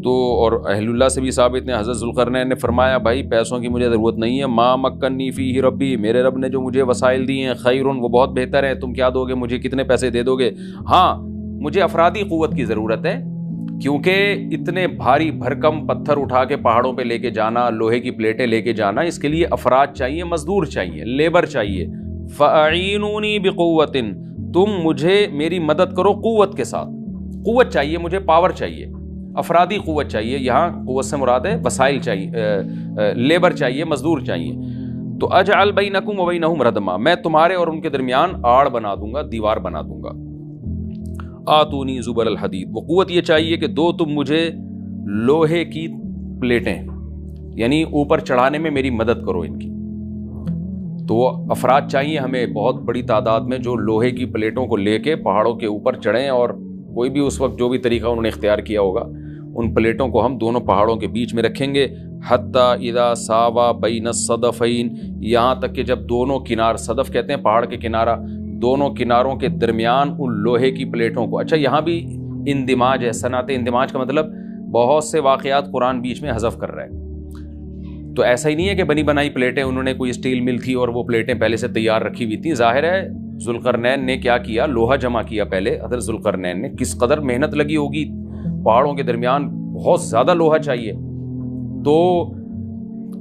تو اور اہل اللہ سے بھی ثابت ہیں۔ حضرت ذوالقرنین نے فرمایا بھائی پیسوں کی مجھے ضرورت نہیں ہے، ما مکنی فیہ ربی، میرے رب نے جو مجھے وسائل دیے ہیں خیرن، وہ بہت بہتر ہے۔ تم کیا دو گے مجھے، کتنے پیسے دے دو گے؟ ہاں مجھے افرادی قوت کی ضرورت ہے، کیونکہ اتنے بھاری بھرکم پتھر اٹھا کے پہاڑوں پہ لے کے جانا، لوہے کی پلیٹیں لے کے جانا، اس کے لیے افراد چاہیے، مزدور چاہیے، لیبر چاہیے. فَأَعِينُونِي بِقُوَّةٍ، تم مجھے میری مدد کرو قوت کے ساتھ. قوت چاہیے مجھے، پاور چاہیے، افرادی قوت چاہیے. یہاں قوت سے مراد ہے وسائل چاہیے، لیبر چاہیے، مزدور چاہیے. تو اجعل بینکم وبینہم ردما، میں تمہارے اور ان کے درمیان آڑ بنا دوں گا، دیوار بنا دوں گا. آتونی زبر الحدید، وہ قوت یہ چاہیے کہ دو تم مجھے لوہے کی پلیٹیں، یعنی اوپر چڑھانے میں میری مدد کرو ان کی. تو وہ افراد چاہیے ہمیں بہت بڑی تعداد میں جو لوہے کی پلیٹوں کو لے کے پہاڑوں کے اوپر چڑھیں، اور کوئی بھی اس وقت جو بھی طریقہ انہوں نے اختیار کیا ہوگا، ان پلیٹوں کو ہم دونوں پہاڑوں کے بیچ میں رکھیں گے. حتی اذا ساوا بین الصدفین، یہاں تک کہ جب دونوں کنار، صدف کہتے ہیں پہاڑ کے کنارہ، دونوں کناروں کے درمیان ان لوہے کی پلیٹوں کو. اچھا یہاں بھی اندماج ہے، صنعت اندماج کا مطلب بہت سے واقعات قرآن بیچ میں حذف کر رہا ہے. تو ایسا ہی نہیں ہے کہ بنی بنائی پلیٹیں، انہوں نے کوئی اسٹیل مل تھی اور وہ پلیٹیں پہلے سے تیار رکھی ہوئی تھیں. ظاہر ہے ذوالقرنین نے کیا کیا، لوہا جمع کیا پہلے. حضرت ذوالقرنین نے کس قدر محنت لگی ہوگی، پہاڑوں کے درمیان بہت زیادہ لوہا چاہیے. تو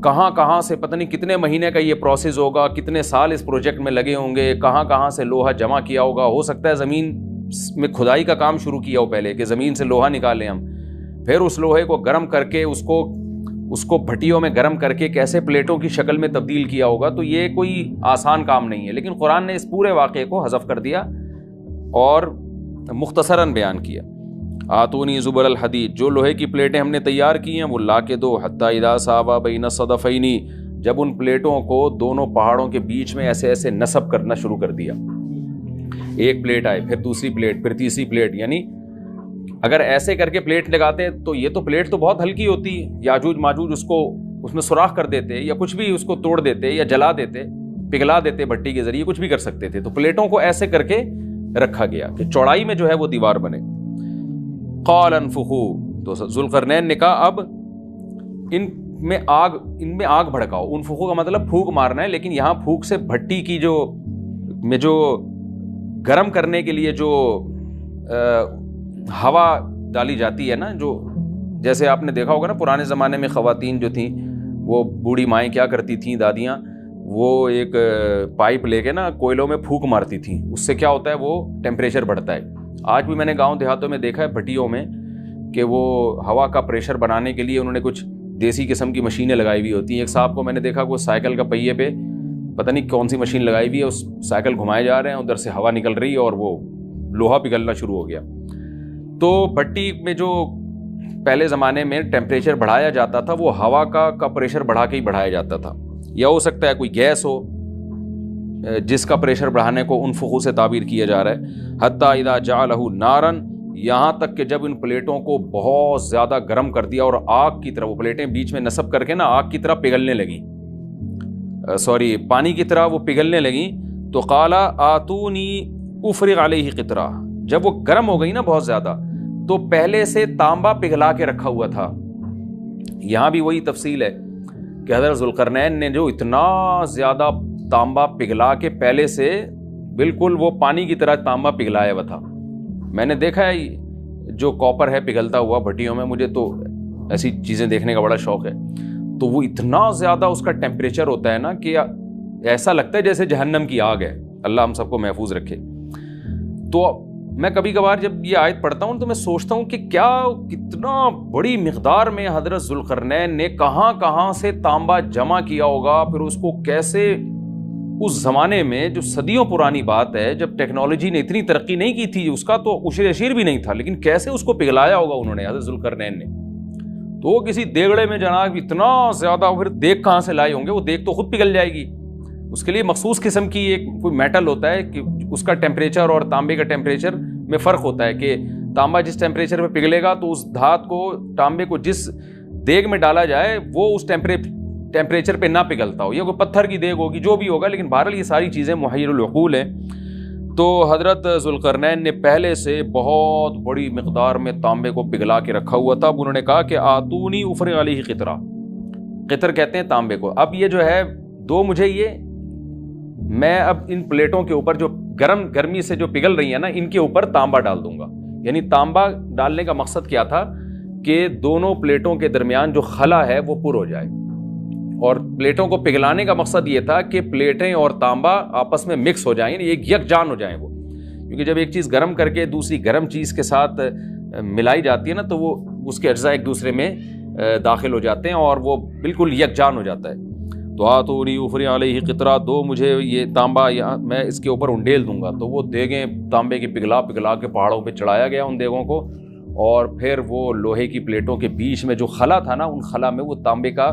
کہاں کہاں سے پتہ نہیں کتنے مہینے کا یہ پروسیس ہوگا، کتنے سال اس پروجیکٹ میں لگے ہوں گے، کہاں کہاں سے لوہا جمع کیا ہوگا. ہو سکتا ہے زمین میں کھدائی کا کام شروع کیا ہو پہلے، کہ زمین سے لوہا نکالیں ہم، پھر اس لوہے کو گرم کر کے اس کو بھٹیوں میں گرم کر کے کیسے پلیٹوں کی شکل میں تبدیل کیا ہوگا. تو یہ کوئی آسان کام نہیں ہے. لیکن قرآن نے اس پورے واقعے کو حذف کر دیا اور مختصراً بیان کیا. آتونی زبر الحدید، جو لوہے کی پلیٹیں ہم نے تیار کی ہیں وہ لا کے دو. حتی اذا ساوا بین الصدفین، جب ان پلیٹوں کو دونوں پہاڑوں کے بیچ میں ایسے ایسے نصب کرنا شروع کر دیا. ایک پلیٹ آئے، پھر دوسری پلیٹ، پھر تیسری پلیٹ. یعنی اگر ایسے کر کے پلیٹ لگاتے تو یہ تو پلیٹ تو بہت ہلکی ہوتی، یاجوج ماجوج اس میں سوراخ کر دیتے، یا کچھ بھی اس کو توڑ دیتے، یا جلا دیتے، پگھلا دیتے بھٹی کے ذریعے، کچھ بھی کر سکتے تھے. تو پلیٹوں کو ایسے کر کے رکھا گیا کہ چوڑائی میں جو ہے وہ دیوار بنے. قال انفخوا، تو ذوالقرنین نے کہا اب ان میں آگ بھڑکاؤ. انفخوا کا مطلب پھونک مارنا ہے، لیکن یہاں پھونک سے بھٹی کی جو گرم کرنے کے لیے جو ہوا ڈالی جاتی ہے نا، جو جیسے آپ نے دیکھا ہوگا نا پرانے زمانے میں خواتین جو تھیں، وہ بوڑھی مائیں کیا کرتی تھیں، دادیاں، وہ ایک پائپ لے کے نا کوئلوں میں پھونک مارتی تھیں. اس سے کیا ہوتا ہے، وہ ٹیمپریچر بڑھتا ہے. آج بھی میں نے گاؤں دیہاتوں میں دیکھا ہے بھٹیوں میں کہ وہ ہوا کا پریشر بنانے کے لیے انہوں نے کچھ دیسی قسم کی مشینیں لگائی ہوئی ہوتی ہیں. ایک صاحب کو میں نے دیکھا وہ سائیکل کا پہیے پہ پتہ نہیں کون سی مشین لگائی ہوئی ہے، اس سائیکل گھمائے جا رہے ہیں، ادھر سے ہوا نکل رہی ہے اور وہ لوہا پگھلنا شروع ہو گیا. تو بھٹی میں جو پہلے زمانے میں ٹیمپریچر بڑھایا جاتا تھا، وہ ہوا کا پریشر بڑھا کے ہی بڑھایا جاتا تھا. یا ہو سکتا ہے کوئی گیس ہو جس کا پریشر بڑھانے کو انفخو سے تعبیر کیا جا رہا ہے. حتی اذا جعلہ نارن، یہاں تک کہ جب ان پلیٹوں کو بہت زیادہ گرم کر دیا اور آگ کی طرح وہ پلیٹیں بیچ میں نصب کر کے نا آگ کی طرح پگھلنے لگیں، پانی کی طرح وہ پگھلنے لگیں. تو قال آتونی افرغ علیہ قطرہ، جب وہ گرم ہو گئی نا بہت زیادہ، تو پہلے سے تانبا پگھلا کے رکھا ہوا تھا. یہاں بھی وہی تفصیل ہے کہ حضرت ذوالقرنین نے جو اتنا زیادہ تانبا پگھلا کے پہلے سے بالکل وہ پانی کی طرح تانبا پگھلایا ہوا تھا. میں نے دیکھا ہے جو کاپر ہے پگھلتا ہوا بھٹیوں میں، مجھے تو ایسی چیزیں دیکھنے کا بڑا شوق ہے. تو وہ اتنا زیادہ اس کا ٹیمپریچر ہوتا ہے نا کہ ایسا لگتا ہے جیسے جہنم کی آگ ہے. اللہ ہم سب کو محفوظ رکھے. تو میں کبھی کبھار جب یہ آیت پڑھتا ہوں تو میں سوچتا ہوں کہ کتنا بڑی مقدار میں حضرت ذوالقرنین نے کہاں کہاں سے تانبا جمع کیا ہوگا، پھر اس کو کیسے اس زمانے میں جو صدیوں پرانی بات ہے، جب ٹیکنالوجی نے اتنی ترقی نہیں کی تھی، اس کا تو عشر اشیر بھی نہیں تھا، لیکن کیسے اس کو پگھلایا ہوگا انہوں نے، حضرت ذوالقرنین نے. تو وہ کسی دیگڑے میں جناب اتنا زیادہ، پھر دیگ کہاں سے لائے ہوں گے، وہ دیگ تو خود پگھل جائے گی. اس کے لیے مخصوص قسم کی ایک کوئی میٹل ہوتا ہے کہ اس کا ٹیمپریچر اور تانبے کا ٹیمپریچر میں فرق ہوتا ہے، کہ تانبا جس ٹیمپریچر پہ پگھلے گا تو اس دھات کو، تانبے کو جس دیگ میں ڈالا جائے وہ اس ٹیمپریچر پہ نہ پگھلتا ہو، یا کوئی پتھر کی دیگ ہوگی، جو بھی ہوگا. لیکن بہرحال یہ ساری چیزیں محیر العقول ہیں. تو حضرت ذوالقرنین نے پہلے سے بہت بڑی مقدار میں تانبے کو پگھلا کے رکھا ہوا تھا. اب انہوں نے کہا کہ آتونی افرغ علیہ قطرہ، قطر کہتے ہیں تانبے کو. اب یہ جو ہے دو مجھے یہ، میں اب ان پلیٹوں کے اوپر جو گرمی سے جو پگھل رہی ہیں نا، ان کے اوپر تانبا ڈال دوں گا. یعنی تانبا ڈالنے کا مقصد کیا تھا کہ دونوں پلیٹوں کے درمیان جو خلا ہے وہ پر ہو جائے، اور پلیٹوں کو پگھلانے کا مقصد یہ تھا کہ پلیٹیں اور تانبا آپس میں مکس ہو جائیں، یعنی ایک یکجان ہو جائیں وہ، کیونکہ جب ایک چیز گرم کر کے دوسری گرم چیز کے ساتھ ملائی جاتی ہے نا تو وہ اس کے اجزاء ایک دوسرے میں داخل ہو جاتے ہیں اور وہ بالکل یکجان ہو جاتا ہے۔ تو آتونی افری علیہ قطرہ، دو مجھے یہ تانبا، میں اس کے اوپر انڈیل دوں گا۔ تو وہ دیگیں تانبے کی پگھلا پگھلا کے پہاڑوں پہ چڑھایا گیا ان دیگوں کو، اور پھر وہ لوہے کی پلیٹوں کے بیچ میں جو خلا تھا نا، ان خلا میں وہ تانبے کا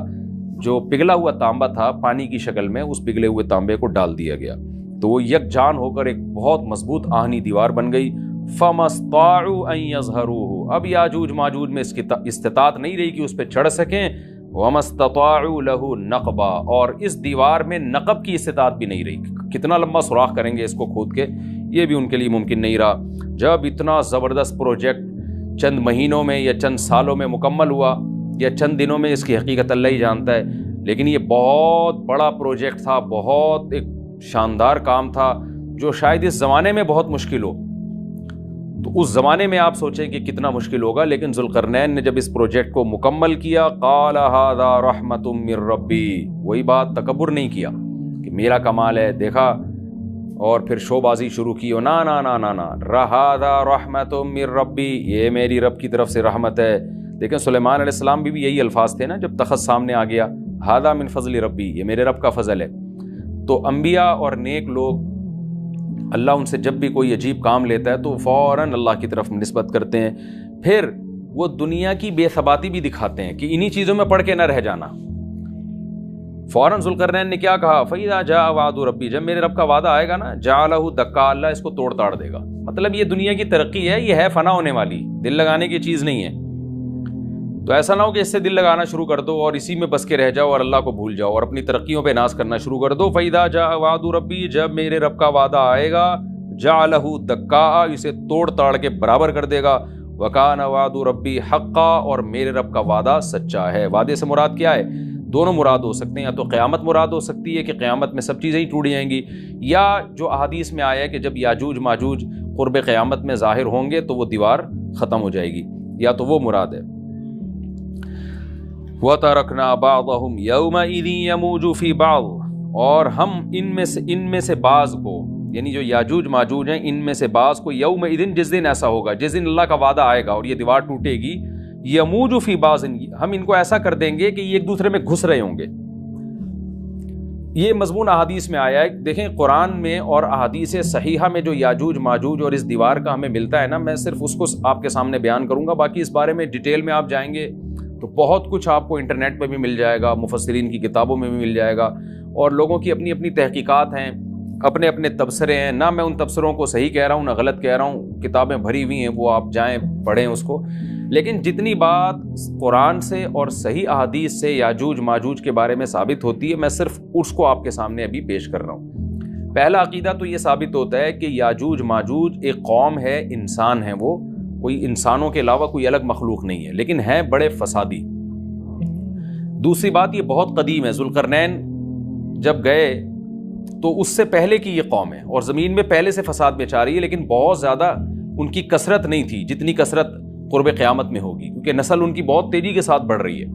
جو پگھلا ہوا تانبا تھا پانی کی شکل میں، اس پگھلے ہوئے تانبے کو ڈال دیا گیا، تو وہ یکجان ہو کر ایک بہت مضبوط آہنی دیوار بن گئی۔ فَمَسْطَاعُوا أَن يَظْهَرُوهُ، اب یاجوج ماجوج میں اس کی استطاعت نہیں رہی کہ اس پہ چڑھ سکیں۔ وَمَسْتَطَاعُوا لَهُ نَقْبًا، اور اس دیوار میں نقب کی استطاعت بھی نہیں رہی، کتنا لمبا سوراخ کریں گے اس کو کھود کے، یہ بھی ان کے لیے ممکن نہیں رہا۔ جب اتنا زبردست پروجیکٹ چند مہینوں میں یا چند سالوں میں مکمل ہوا یا چند دنوں میں، اس کی حقیقت اللہ ہی جانتا ہے، لیکن یہ بہت بڑا پروجیکٹ تھا، بہت ایک شاندار کام تھا جو شاید اس زمانے میں بہت مشکل ہو، تو اس زمانے میں آپ سوچیں کہ کتنا مشکل ہوگا۔ لیکن ذوالقرنین نے جب اس پروجیکٹ کو مکمل کیا، قال ھذا رحمۃ من ربی، وہی بات، تکبر نہیں کیا کہ میرا کمال ہے، دیکھا اور پھر شو بازی شروع کی، نا نا نا نا نا، ھذا رحمۃ من ربی، یہ میری رب کی طرف سے رحمت ہے۔ لیکن سلیمان علیہ السلام بھی یہی الفاظ تھے نا جب تخت سامنے آ گیا، ھذا من فضل ربی، یہ میرے رب کا فضل ہے۔ تو انبیاء اور نیک لوگ اللہ ان سے جب بھی کوئی عجیب کام لیتا ہے تو فوراً اللہ کی طرف نسبت کرتے ہیں، پھر وہ دنیا کی بے ثباتی بھی دکھاتے ہیں کہ انہی چیزوں میں پڑھ کے نہ رہ جانا۔ فوراً ذوالقرنین نے کیا کہا، فَإِذَا جَاءَ وَعْدُ رَبِّي، جب میرے رب کا وعدہ آئے گا نا، جَعَلَهُ دَكَّا، اللہ اس کو توڑ تاڑ دے گا۔ مطلب یہ دنیا کی ترقی ہے، یہ ہے فنا ہونے والی، دل لگانے کی چیز نہیں ہے۔ تو ایسا نہ ہو کہ اس سے دل لگانا شروع کر دو اور اسی میں بس کے رہ جاؤ اور اللہ کو بھول جاؤ اور اپنی ترقیوں پہ ناز کرنا شروع کر دو۔ فَإِذَا جَاءَ وَعْدُ رَبِّي، جب میرے رب کا وعدہ آئے گا، جَعَلَهُ دَكَّا، اسے توڑ تاڑ کے برابر کر دے گا۔ وَكَانَ وَعْدُ رَبِّي حَقًّا، اور میرے رب کا وعدہ سچا ہے۔ وعدے سے مراد کیا ہے؟ دونوں مراد ہو سکتے ہیں، یا تو قیامت مراد ہو سکتی ہے کہ قیامت میں سب چیزیں ہی ٹوٹ جائیں گی، یا جو احادیث میں آیا ہے کہ جب یاجوج ماجوج قرب قیامت میں ظاہر ہوں گے تو وہ دیوار ختم ہو جائے گی، یا تو وہ مراد ہے۔ وَتَرَكْنَا بَعْضَهُمْ يَوْمَئِذٍ يَمُوجُ فِي بَعْضٍ، اور ہم ان میں سے بعض کو، یعنی جو یاجوج ماجوج ہیں ان میں سے بعض کو، یومئذ، جس دن ایسا ہوگا، جس دن اللہ کا وعدہ آئے گا اور یہ دیوار ٹوٹے گی، یموج فی بعض، ہم ان کو ایسا کر دیں گے کہ یہ ایک دوسرے میں گھس رہے ہوں گے۔ یہ مضمون احادیث میں آیا ہے۔ دیکھیں قرآن میں اور احادیث صحیحہ میں جو یاجوج ماجوج اور اس دیوار کا ہمیں ملتا ہے نا، میں صرف اس کو آپ کے سامنے بیان کروں گا، باقی اس بارے میں ڈیٹیل میں آپ جائیں گے تو بہت کچھ آپ کو انٹرنیٹ پہ بھی مل جائے گا، مفسرین کی کتابوں میں بھی مل جائے گا، اور لوگوں کی اپنی اپنی تحقیقات ہیں، اپنے اپنے تبصرے ہیں، نہ میں ان تبصروں کو صحیح کہہ رہا ہوں نہ غلط کہہ رہا ہوں، کتابیں بھری ہوئی ہیں، وہ آپ جائیں پڑھیں اس کو۔ لیکن جتنی بات قرآن سے اور صحیح احادیث سے یاجوج ماجوج کے بارے میں ثابت ہوتی ہے، میں صرف اس کو آپ کے سامنے ابھی پیش کر رہا ہوں۔ پہلا عقیدہ تو یہ ثابت ہوتا ہے کہ یاجوج ماجوج ایک قوم ہے، انسان ہیں، وہ کوئی انسانوں کے علاوہ کوئی الگ مخلوق نہیں ہے، لیکن ہیں بڑے فسادی۔ دوسری بات، یہ بہت قدیم ہے، ذوالقرنین جب گئے تو اس سے پہلے کی یہ قوم ہے اور زمین میں پہلے سے فساد مچا رہی ہے، لیکن بہت زیادہ ان کی کثرت نہیں تھی جتنی کثرت قرب قیامت میں ہوگی، کیونکہ نسل ان کی بہت تیزی کے ساتھ بڑھ رہی ہے۔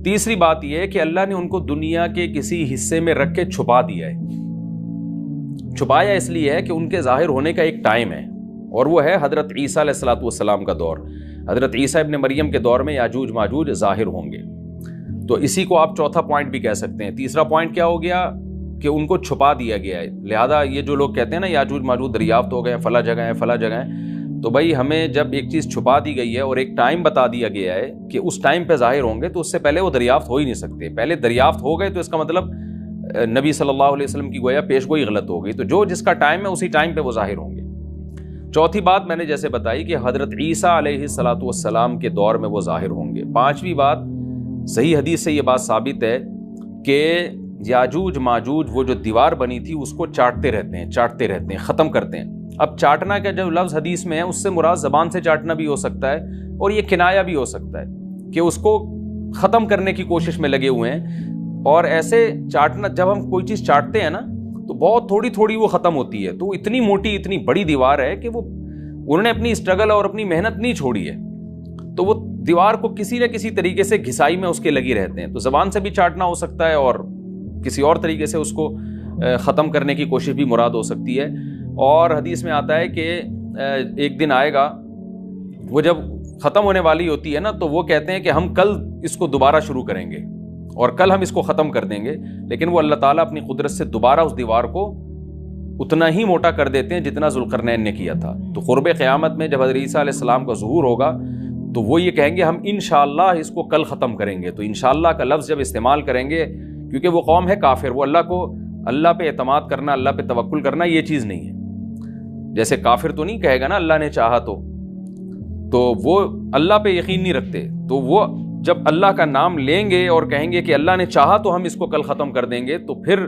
تیسری بات یہ ہے کہ اللہ نے ان کو دنیا کے کسی حصے میں رکھ کے چھپا دیا ہے۔ چھپایا اس لیے ہے کہ ان کے ظاہر ہونے کا ایک ٹائم ہے، اور وہ ہے حضرت عیسیٰ علیہ السلام کا دور۔ حضرت عیسیٰ ابن مریم کے دور میں یاجوج ماجوج ظاہر ہوں گے، تو اسی کو آپ چوتھا پوائنٹ بھی کہہ سکتے ہیں۔ تیسرا پوائنٹ کیا ہو گیا کہ ان کو چھپا دیا گیا ہے، لہذا یہ جو لوگ کہتے ہیں نا یاجوج ماجوج دریافت ہو گئے ہیں، فلاں جگہ ہیں فلاں جگہ ہیں، تو بھائی ہمیں جب ایک چیز چھپا دی گئی ہے اور ایک ٹائم بتا دیا گیا ہے کہ اس ٹائم پہ ظاہر ہوں گے، تو اس سے پہلے وہ دریافت ہو ہی نہیں سکتے۔ پہلے دریافت ہو گئے تو اس کا مطلب نبی صلی اللہ علیہ وسلم کی گویا پیش گوئی غلط ہو گئی، تو جو جس کا ٹائم ہے اسی ٹائم پہ وہ ظاہر ہوں گے۔ چوتھی بات میں نے جیسے بتائی کہ حضرت عیسیٰ علیہ السلام کے دور میں وہ ظاہر ہوں گے۔ پانچویں بات، صحیح حدیث سے یہ بات ثابت ہے کہ یاجوج ماجوج وہ جو دیوار بنی تھی اس کو چاٹتے رہتے ہیں، ختم کرتے ہیں۔ اب چاٹنا کا جو لفظ حدیث میں ہے اس سے مراد زبان سے چاٹنا بھی ہو سکتا ہے، اور یہ کنایا بھی ہو سکتا ہے کہ اس کو ختم کرنے کی کوشش میں لگے ہوئے ہیں۔ اور ایسے چاٹنا، جب ہم کوئی چیز چاٹتے ہیں نا تو بہت تھوڑی تھوڑی وہ ختم ہوتی ہے، تو اتنی موٹی اتنی بڑی دیوار ہے کہ وہ انہوں نے اپنی اسٹرگل اور اپنی محنت نہیں چھوڑی ہے، تو وہ دیوار کو کسی نہ کسی طریقے سے گھسائی میں اس کے لگی رہتے ہیں. تو زبان سے بھی چاٹنا ہو سکتا ہے اور کسی اور طریقے سے اس کو ختم کرنے کی کوشش بھی مراد ہو سکتی ہے. اور حدیث میں آتا ہے کہ ایک دن آئے گا وہ جب ختم ہونے والی ہوتی ہے نا، تو وہ کہتے ہیں کہ ہم کل اس کو دوبارہ شروع کریں گے اور کل ہم اس کو ختم کر دیں گے، لیکن وہ اللہ تعالیٰ اپنی قدرت سے دوبارہ اس دیوار کو اتنا ہی موٹا کر دیتے ہیں جتنا ذوالقرنین نے کیا تھا. تو قرب قیامت میں جب حضرت عیسیٰ علیہ السلام کا ظہور ہوگا تو وہ یہ کہیں گے ہم انشاءاللہ اس کو کل ختم کریں گے. تو انشاءاللہ کا لفظ جب استعمال کریں گے، کیونکہ وہ قوم ہے کافر، وہ اللہ پہ اعتماد کرنا، اللہ پہ توکل کرنا یہ چیز نہیں ہے. جیسے کافر تو نہیں کہے گا نا اللہ نے چاہا تو وہ اللہ پہ یقین نہیں رکھتے. تو وہ جب اللہ کا نام لیں گے اور کہیں گے کہ اللہ نے چاہا تو ہم اس کو کل ختم کر دیں گے، تو پھر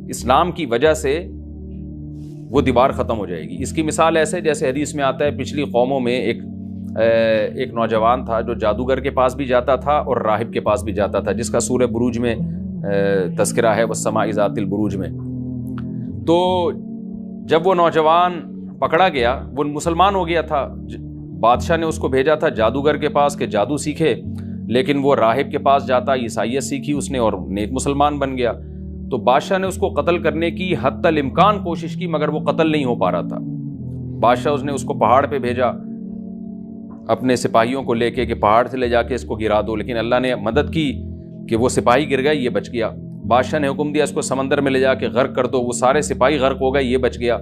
اسلام کی وجہ سے وہ دیوار ختم ہو جائے گی. اس کی مثال ایسے جیسے حدیث میں آتا ہے پچھلی قوموں میں ایک نوجوان تھا جو جادوگر کے پاس بھی جاتا تھا اور راہب کے پاس بھی جاتا تھا، جس کا سورہ بروج میں تذکرہ ہے، والسماء ذات البروج میں. تو جب وہ نوجوان پکڑا گیا، وہ مسلمان ہو گیا تھا، بادشاہ نے اس کو بھیجا تھا جادوگر کے پاس کہ جادو سیکھے، لیکن وہ راہب کے پاس جاتا، عیسائیت سیکھی اس نے اور نیک مسلمان بن گیا. تو بادشاہ نے اس کو قتل کرنے کی حتی الامکان کوشش کی، مگر وہ قتل نہیں ہو پا رہا تھا. بادشاہ نے اس کو پہاڑ پہ بھیجا اپنے سپاہیوں کو لے کے کہ پہاڑ سے لے جا کے اس کو گرا دو، لیکن اللہ نے مدد کی کہ وہ سپاہی گر گیا، یہ بچ گیا. بادشاہ نے حکم دیا اس کو سمندر میں لے جا کے غرق کر دو، وہ سارے سپاہی غرق ہو گئے، یہ بچ گیا.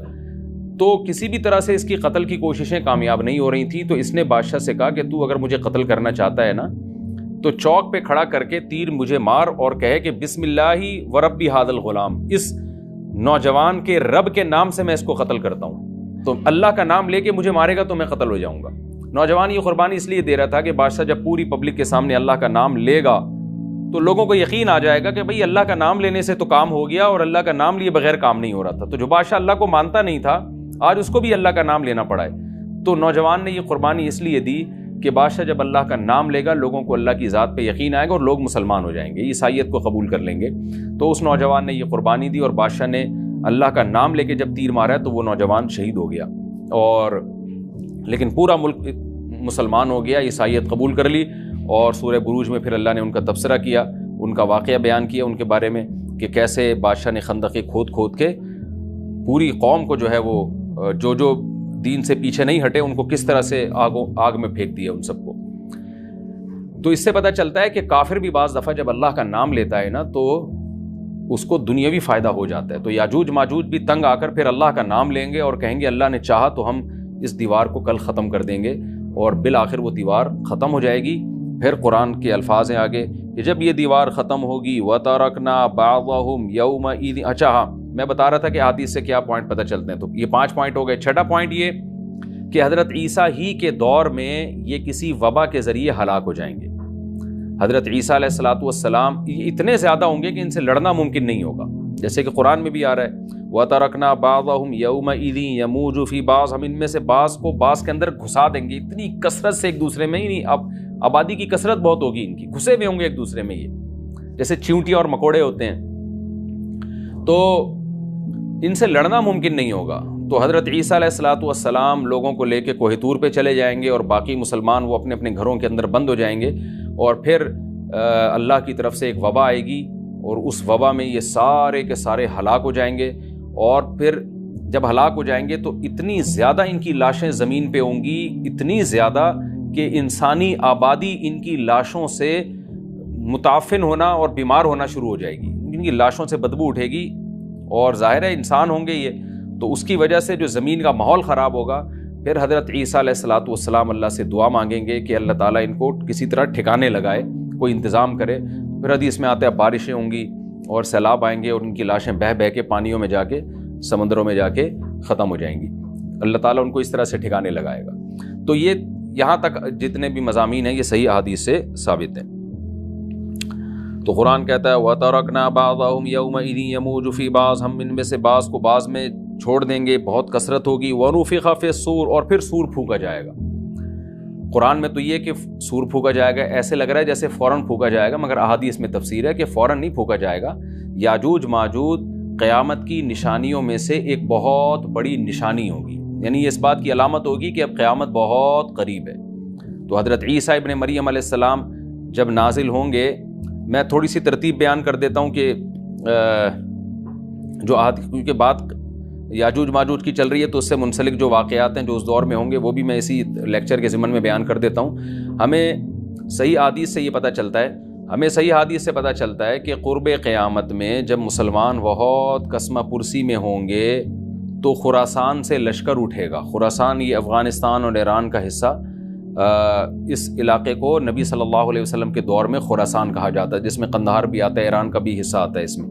تو کسی بھی طرح سے اس کی قتل کی کوششیں کامیاب نہیں ہو رہی تھیں. تو اس نے بادشاہ سے کہا کہ تو اگر مجھے قتل کرنا چاہتا ہے نا تو چوک پہ کھڑا کر کے تیر مجھے مار اور کہے کہ بسم اللہ ورب ھذا الغلام، اس نوجوان کے رب کے نام سے میں اس کو قتل کرتا ہوں. تو اللہ کا نام لے کے مجھے مارے گا تو میں قتل ہو جاؤں گا. نوجوان یہ قربانی اس لیے دے رہا تھا کہ بادشاہ جب پوری پبلک کے سامنے اللہ کا نام لے گا تو لوگوں کو یقین آ جائے گا کہ بھئی اللہ کا نام لینے سے تو کام ہو گیا، اور اللہ کا نام لیے بغیر کام نہیں ہو رہا تھا. تو جو بادشاہ اللہ کو مانتا نہیں تھا آج اس کو بھی اللہ کا نام لینا پڑا ہے. تو نوجوان نے یہ قربانی اس لیے دی کہ بادشاہ جب اللہ کا نام لے گا لوگوں کو اللہ کی ذات پہ یقین آئے گا اور لوگ مسلمان ہو جائیں گے، عیسائیت کو قبول کر لیں گے. تو اس نوجوان نے یہ قربانی دی اور بادشاہ نے اللہ کا نام لے کے جب تیر مارا تو وہ نوجوان شہید ہو گیا. اور لیکن پورا ملک مسلمان ہو گیا، عیسائیت قبول کر لی. اور سورہ بروج میں پھر اللہ نے ان کا تبصرہ کیا، ان کا واقعہ بیان کیا ان کے بارے میں کہ کیسے بادشاہ نے خندقیں کھود کے پوری قوم کو جو ہے وہ جو دین سے پیچھے نہیں ہٹے ان کو کس طرح سے آگ میں پھینک دیا ان سب کو. تو اس سے پتہ چلتا ہے کہ کافر بھی بعض دفعہ جب اللہ کا نام لیتا ہے نا تو اس کو دنیاوی فائدہ ہو جاتا ہے. تو یاجوج ماجوج بھی تنگ آ کر پھر اللہ کا نام لیں گے اور کہیں گے اللہ نے چاہا تو ہم اس دیوار کو کل ختم کر دیں گے، اور بالآخر وہ دیوار ختم ہو جائے گی. پھر قرآن کے الفاظ ہیں آگے کہ جب یہ دیوار ختم ہوگی وَتَرَكْنَا بَعْضَهُمْ يَوْمَئِذٍ. اچھا ہاں میں بتا رہا تھا کہ حدیث سے کیا پوائنٹ پتہ چلتے ہیں، تو یہ 5 پوائنٹ ہو گئے. چھٹا پوائنٹ یہ کہ حضرت عیسیٰ ہی کے دور میں یہ کسی وبا کے ذریعے ہلاک ہو جائیں گے. حضرت عیسیٰ علیہ الصلوۃ والسلام اتنے زیادہ ہوں گے کہ ان سے لڑنا ممکن نہیں ہوگا، جیسے کہ قرآن میں بھی آ رہا ہے وَتَرَكْنَا بَعْضَهُمْ يَوْمَئِذٍ يَمُوجُ فِي بَعْضٍ. ہم ان میں سے بعض کو بعض کے اندر گھسا دیں گے، اتنی کثرت سے ایک دوسرے میں، نہیں اب آبادی کی کثرت بہت ہوگی، ان کی گھسے ہوئے ہوں گے ایک دوسرے میں، یہ جیسے چیونٹی اور مکوڑے ہوتے ہیں. تو ان سے لڑنا ممکن نہیں ہوگا. تو حضرت عیسیٰ علیہ الصلوۃ والسلام لوگوں کو لے کے کوہ طور پہ چلے جائیں گے اور باقی مسلمان وہ اپنے اپنے گھروں کے اندر بند ہو جائیں گے، اور پھر اللہ کی طرف سے ایک وبا آئے گی اور اس وبا میں یہ سارے کے سارے ہلاک ہو جائیں گے. اور پھر جب ہلاک ہو جائیں گے تو اتنی زیادہ ان کی لاشیں زمین پہ ہوں گی، اتنی زیادہ کہ انسانی آبادی ان کی لاشوں سے متعفن ہونا اور بیمار ہونا شروع ہو جائے گی. ان کی لاشوں سے بدبو اٹھے گی، اور ظاہر ہے انسان ہوں گے یہ، تو اس کی وجہ سے جو زمین کا ماحول خراب ہوگا. پھر حضرت عیسیٰ علیہ الصلوۃ والسلام اللہ سے دعا مانگیں گے کہ اللہ تعالیٰ ان کو کسی طرح ٹھکانے لگائے، کوئی انتظام کرے. پھر حدیث میں آتا ہے بارشیں ہوں گی اور سیلاب آئیں گے اور ان کی لاشیں بہہ بہہ کے پانیوں میں جا کے سمندروں میں جا کے ختم ہو جائیں گی. اللہ تعالیٰ ان کو اس طرح سے ٹھکانے لگائے گا. تو یہ یہاں تک جتنے بھی مضامین ہیں یہ صحیح احادیث سے ثابت ہیں. تو قرآن کہتا ہے وَتَرَكْنَا بَعْضَهُمْ يَوْمَئِذٍ يَمُوجُ فِي بَعْضٍ. ہم ان میں سے بعض کو بعض میں چھوڑ دیں گے، بہت کثرت ہوگی. وَنُفِخَ فِي الصُّورِ. اور پھر سور پھونکا جائے گا. قرآن میں تو یہ کہ سور پھونکا جائے گا ایسے لگ رہا ہے جیسے فوراً پھونکا جائے گا، مگر احادیث میں تفسیر ہے کہ فوراً نہیں پھونکا جائے گا. یاجوج ماجوج قیامت کی نشانیوں میں سے ایک بہت بڑی نشانی ہوگی. یعنی یہ اس بات کی علامت ہوگی کہ اب قیامت بہت قریب ہے۔ تو حضرت عیسیٰ ابن مریم علیہ السلام جب نازل ہوں گے، میں تھوڑی سی ترتیب بیان کر دیتا ہوں کہ جو کیونکہ بات یاجوج ماجوج کی چل رہی ہے تو اس سے منسلک جو واقعات ہیں جو اس دور میں ہوں گے وہ بھی میں اسی لیکچر کے ضمن میں بیان کر دیتا ہوں۔ ہمیں صحیح حدیث سے یہ پتہ چلتا ہے کہ قرب قیامت میں جب مسلمان بہت قسمہ پرسی میں ہوں گے تو خراسان سے لشکر اٹھے گا۔ خراسان یہ افغانستان اور ایران کا حصہ، اس علاقے کو نبی صلی اللہ علیہ وسلم کے دور میں خراسان کہا جاتا ہے، جس میں قندھار بھی آتا ہے، ایران کا بھی حصہ آتا ہے اس میں۔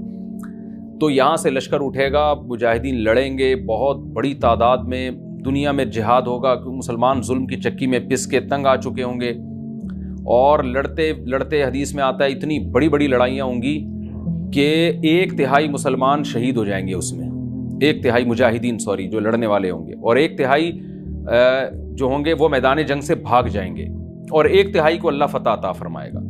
تو یہاں سے لشکر اٹھے گا، مجاہدین لڑیں گے بہت بڑی تعداد میں، دنیا میں جہاد ہوگا کہ مسلمان ظلم کی چکی میں پس کے تنگ آ چکے ہوں گے، اور لڑتے لڑتے حدیث میں آتا ہے اتنی بڑی بڑی لڑائیاں ہوں گی کہ 1/3 مسلمان شہید ہو جائیں گے اس میں، 1/3 مجاہدین جو لڑنے والے ہوں گے، اور 1/3 جو ہوں گے وہ میدان جنگ سے بھاگ جائیں گے، اور 1/3 کو اللہ فتح عطا فرمائے گا۔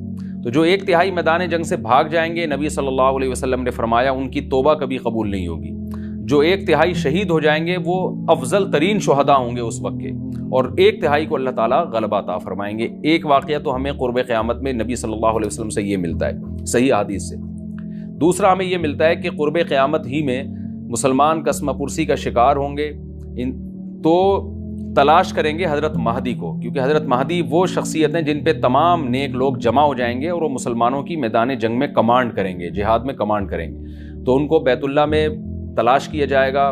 تو جو 1/3 میدان جنگ سے بھاگ جائیں گے، نبی صلی اللہ علیہ وسلم نے فرمایا ان کی توبہ کبھی قبول نہیں ہوگی۔ جو 1/3 شہید ہو جائیں گے وہ افضل ترین شہداء ہوں گے اس وقت کے، اور 1/3 کو اللہ تعالیٰ غلبہ عطا فرمائیں گے۔ ایک واقعہ تو ہمیں قرب قیامت میں نبی صلی اللہ علیہ وسلم سے یہ ملتا ہے صحیح حدیث سے۔ دوسرا ہمیں یہ ملتا ہے کہ قرب قیامت ہی میں مسلمان قسمہ پرسی کا شکار ہوں گے، تو تلاش کریں گے حضرت مہدی کو، کیونکہ حضرت مہدی وہ شخصیت ہیں جن پہ تمام نیک لوگ جمع ہو جائیں گے اور وہ مسلمانوں کی میدان جنگ میں کمانڈ کریں گے، جہاد میں کمانڈ کریں گے۔ تو ان کو بیت اللہ میں تلاش کیا جائے گا،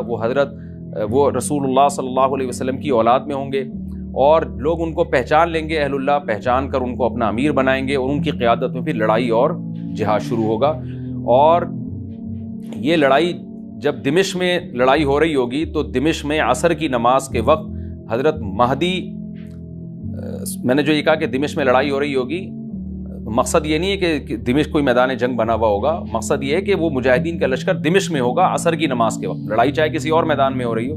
وہ رسول اللہ صلی اللہ علیہ وسلم کی اولاد میں ہوں گے، اور لوگ ان کو پہچان لیں گے، اہل اللہ پہچان کر ان کو اپنا امیر بنائیں گے، اور ان کی قیادت میں پھر لڑائی اور جہاد شروع ہوگا۔ اور یہ لڑائی جب دمشق میں لڑائی ہو رہی ہوگی تو دمشق میں عصر کی نماز کے وقت حضرت مہدی، میں نے جو یہ کہا کہ دمشق میں لڑائی ہو رہی ہوگی، مقصد یہ نہیں ہے کہ دمشق کوئی میدان جنگ بنا ہوا ہوگا، مقصد یہ ہے کہ وہ مجاہدین کا لشکر دمشق میں ہوگا عصر کی نماز کے وقت، لڑائی چاہے کسی اور میدان میں ہو رہی ہو،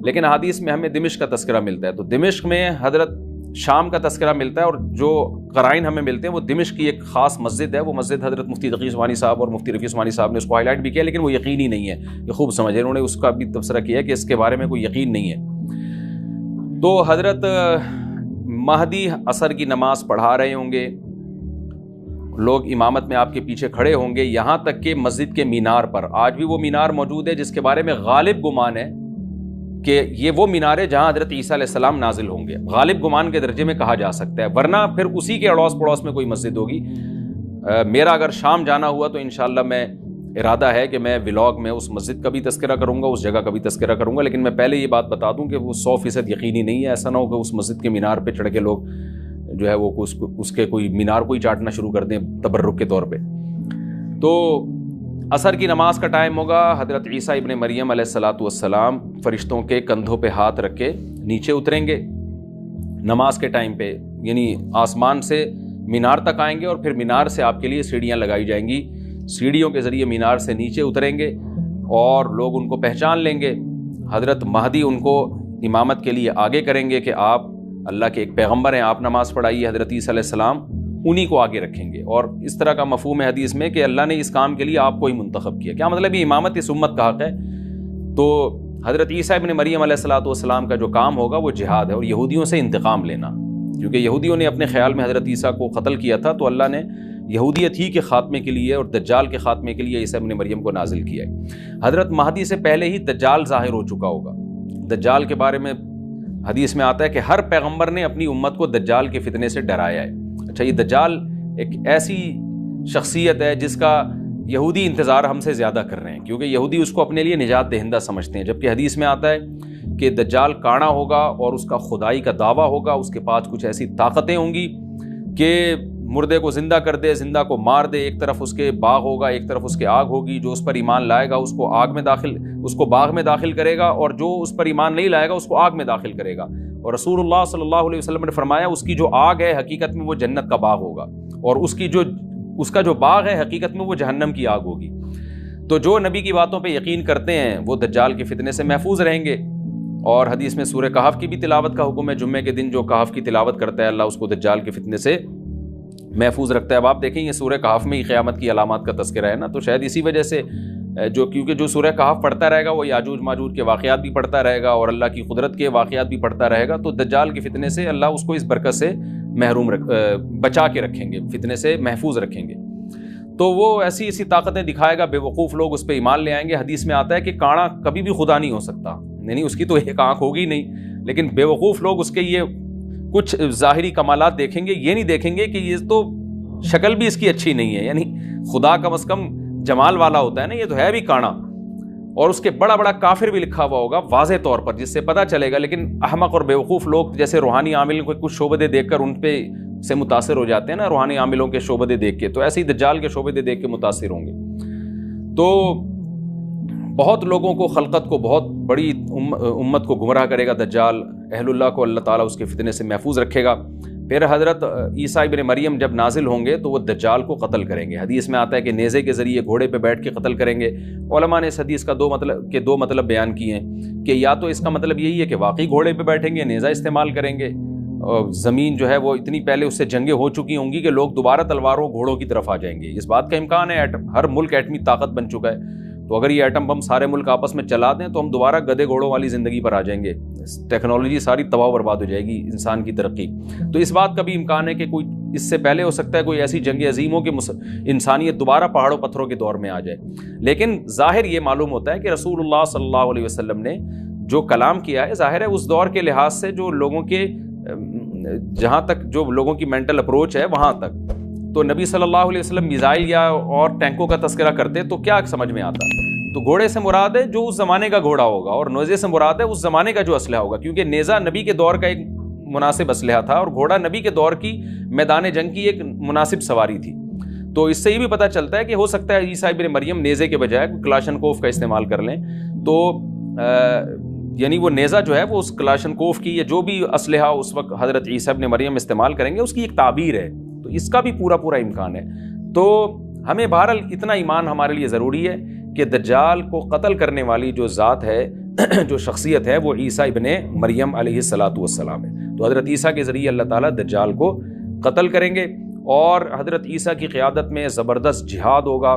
لیکن حدیث میں ہمیں دمشق کا تذکرہ ملتا ہے۔ تو دمشق میں حضرت شام کا تذکرہ ملتا ہے، اور جو قرائن ہمیں ملتے ہیں وہ دمشق کی ایک خاص مسجد ہے، وہ مسجد حضرت مفتی تقی عثمانی صاحب اور مفتی رفیع عثمانی صاحب نے اس کو ہائی لائٹ بھی کیا، لیکن وہ یقینی نہیں ہے، یہ خوب سمجھے، انہوں نے اس کا بھی تبصرہ کیا ہے کہ اس کے بارے میں کوئی یقین نہیں ہے۔ تو حضرت مہدی عصر کی نماز پڑھا رہے ہوں گے، لوگ امامت میں آپ کے پیچھے کھڑے ہوں گے، یہاں تک کہ مسجد کے مینار پر، آج بھی وہ مینار موجود ہے جس کے بارے میں غالب گمان ہے کہ یہ وہ مینار ہے جہاں حضرت عیسیٰ علیہ السلام نازل ہوں گے، غالب گمان کے درجے میں کہا جا سکتا ہے، ورنہ پھر اسی کے اڑوس پڑوس میں کوئی مسجد ہوگی۔ میرا اگر شام جانا ہوا تو انشاءاللہ میں ارادہ ہے کہ میں ولاگ میں اس مسجد کا بھی تذکرہ کروں گا، اس جگہ کا بھی تذکرہ کروں گا، لیکن میں پہلے یہ بات بتا دوں کہ وہ 100% یقینی نہیں ہے، ایسا نہ ہو کہ اس مسجد کے مینار پہ چڑھ کے لوگ جو ہے وہ اس کے کوئی مینار کو ہی چاٹنا شروع کر دیں تبرک کے طور پہ۔ تو عصر کی نماز کا ٹائم ہوگا، حضرت عیسیٰ ابن مریم علیہ السلام فرشتوں کے کندھوں پہ ہاتھ رکھ کے نیچے اتریں گے نماز کے ٹائم پہ، یعنی آسمان سے مینار تک آئیں گے، اور پھر مینار سے آپ کے لیے سیڑھیاں لگائی جائیں گی، سیڑھیوں کے ذریعے مینار سے نیچے اتریں گے اور لوگ ان کو پہچان لیں گے۔ حضرت مہدی ان کو امامت کے لیے آگے کریں گے کہ آپ اللہ کے ایک پیغمبر ہیں، آپ نماز پڑھائیے، حضرت عیسیٰ علیہ السلام انہی کو آگے رکھیں گے، اور اس طرح کا مفہوم ہے حدیث میں کہ اللہ نے اس کام کے لیے آپ کو ہی منتخب کیا۔ کیا مطلب یہ امامت اس امت کا حق ہے؟ تو حضرت عیسیٰ ابن مریم علیہ السلام کا جو کام ہوگا وہ جہاد ہے، اور یہودیوں سے انتقام لینا، کیونکہ یہودیوں نے اپنے خیال میں حضرت عیسیٰ کو قتل کیا تھا، تو اللہ نے یہودیت ہی کے خاتمے کے لیے اور دجال کے خاتمے کے لیے عیسیٰ ابن مریم کو نازل کیا ہے۔ حضرت مہدی سے پہلے ہی دجال ظاہر ہو چکا ہوگا۔ دجال کے بارے میں حدیث میں آتا ہے کہ ہر پیغمبر نے اپنی امت کو دجال کے فتنے سے ڈرایا ہے۔ اچھا، یہ دجال ایک ایسی شخصیت ہے جس کا یہودی انتظار ہم سے زیادہ کر رہے ہیں، کیونکہ یہودی اس کو اپنے لیے نجات دہندہ سمجھتے ہیں، جبکہ حدیث میں آتا ہے کہ دجال کانا ہوگا اور اس کا خدائی کا دعویٰ ہوگا، اس کے پاس کچھ ایسی طاقتیں ہوں گی کہ مردے کو زندہ کر دے، زندہ کو مار دے، ایک طرف اس کے باغ ہوگا، ایک طرف اس کے آگ ہوگی، جو اس پر ایمان لائے گا اس کو باغ میں داخل کرے گا، اور جو اس پر ایمان نہیں لائے گا اس کو آگ میں داخل کرے گا۔ اور رسول اللہ صلی اللہ علیہ وسلم نے فرمایا اس کی جو آگ ہے حقیقت میں وہ جنت کا باغ ہوگا، اور اس کا جو باغ ہے حقیقت میں وہ جہنم کی آگ ہوگی۔ تو جو نبی کی باتوں پہ یقین کرتے ہیں وہ دجال کے فتنے سے محفوظ رہیں گے۔ اور حدیث میں سورہ کہف کی بھی تلاوت کا حکم ہے، جمعے کے دن جو کہف کی تلاوت کرتا ہے اللہ اس کو دجال کے فتنے سے محفوظ رکھتا ہے۔ اب آپ دیکھیں یہ سورہ کہف میں ہی قیامت کی علامات کا تذکرہ ہے نا، تو شاید اسی وجہ سے جو کیونکہ جو سورہ کہف پڑھتا رہے گا وہ یاجوج ماجوج کے واقعات بھی پڑھتا رہے گا اور اللہ کی قدرت کے واقعات بھی پڑھتا رہے گا، تو دجال کے فتنے سے اللہ اس کو اس برکت سے محروم بچا کے رکھیں گے، فتنے سے محفوظ رکھیں گے۔ تو وہ ایسی طاقتیں دکھائے گا، بے وقوف لوگ اس پہ ایمان لے آئیں گے۔ حدیث میں آتا ہے کہ کاڑا کبھی بھی خدا نہیں ہو سکتا، یعنی اس کی تو ایک آنکھ ہوگی نہیں، لیکن بے وقوف لوگ اس کے یہ کچھ ظاہری کمالات دیکھیں گے، یہ نہیں دیکھیں گے کہ یہ تو شکل بھی اس کی اچھی نہیں ہے، یعنی خدا کم از کم جمال والا ہوتا ہے نا، یہ تو ہے بھی کانا، اور اس کے بڑا بڑا کافر بھی لکھا ہوا ہوگا واضح طور پر، جس سے پتہ چلے گا۔ لیکن احمق اور بیوقوف لوگ جیسے روحانی عامل کو کچھ شعبدے دیکھ کر ان پہ سے متاثر ہو جاتے ہیں نا، روحانی عاملوں کے شعبدے دیکھ کے، تو ایسے ہی دجال کے شعبدے دیکھ کے متاثر ہوں گے۔ تو بہت لوگوں کو، خلقت کو، بہت بڑی امت کو گمراہ کرے گا دجال، اہل اللہ کو اللہ تعالیٰ اس کے فتنے سے محفوظ رکھے گا۔ پھر حضرت عیسیٰ ابن مریم جب نازل ہوں گے تو وہ دجال کو قتل کریں گے۔ حدیث میں آتا ہے کہ نیزے کے ذریعے گھوڑے پہ بیٹھ کے قتل کریں گے۔ علماء نے اس حدیث کا دو مطلب بیان کیے ہیں کہ یا تو اس کا مطلب یہی ہے کہ واقعی گھوڑے پہ بیٹھیں گے، نیزہ استعمال کریں گے، اور زمین جو ہے وہ اتنی پہلے اس سے جنگیں ہو چکی ہوں گی کہ لوگ دوبارہ تلواروں گھوڑوں کی طرف آ جائیں گے۔ اس بات کا امکان ہے، ہر ملک ایٹمی طاقت بن چکا ہے، تو اگر یہ ایٹم بم سارے ملک آپس میں چلا دیں تو ہم دوبارہ گدے گھوڑوں والی زندگی پر آ جائیں گے، ٹیکنالوجی ساری تباہ و برباد ہو جائے گی، انسان کی ترقی۔ تو اس بات کا بھی امکان ہے کہ کوئی اس سے پہلے ہو سکتا ہے کوئی ایسی جنگ عظیم ہو کہ انسانیت دوبارہ پہاڑوں پتھروں کے دور میں آ جائے۔ لیکن ظاہر یہ معلوم ہوتا ہے کہ رسول اللہ صلی اللہ علیہ وسلم نے جو کلام کیا ہے، ظاہر ہے اس دور کے لحاظ سے جو لوگوں کے، جہاں تک جو لوگوں کی مینٹل اپروچ ہے وہاں تک، تو نبی صلی اللہ علیہ وسلم میزائل یا اور ٹینکوں کا تذکرہ کرتے تو کیا سمجھ میں آتا؟ تو گھوڑے سے مراد ہے جو اس زمانے کا گھوڑا ہوگا، اور نیزے سے مراد ہے اس زمانے کا جو اسلحہ ہوگا، کیونکہ نیزہ نبی کے دور کا ایک مناسب اسلحہ تھا اور گھوڑا نبی کے دور کی میدان جنگ کی ایک مناسب سواری تھی۔ تو اس سے یہ بھی پتہ چلتا ہے کہ ہو سکتا ہے عیسیٰ ابن مریم نیزے کے بجائے کلاشنکوف کا استعمال کر لیں، تو یعنی وہ نیزہ جو ہے وہ اس کلاشنکوف کی یا جو بھی اسلحہ اس وقت حضرت عیسیٰ ابن مریم استعمال کریں گے اس کی ایک تعبیر ہے، تو اس کا بھی پورا امکان ہے۔ تو ہمیں بہرحال اتنا ایمان ہمارے لیے ضروری ہے کہ دجال کو قتل کرنے والی جو ذات ہے، جو شخصیت ہے، وہ عیسیٰ ابن مریم علیہ الصلاۃ والسلام ہے۔ تو حضرت عیسیٰ کے ذریعے اللہ تعالیٰ دجال کو قتل کریں گے، اور حضرت عیسیٰ کی قیادت میں زبردست جہاد ہوگا۔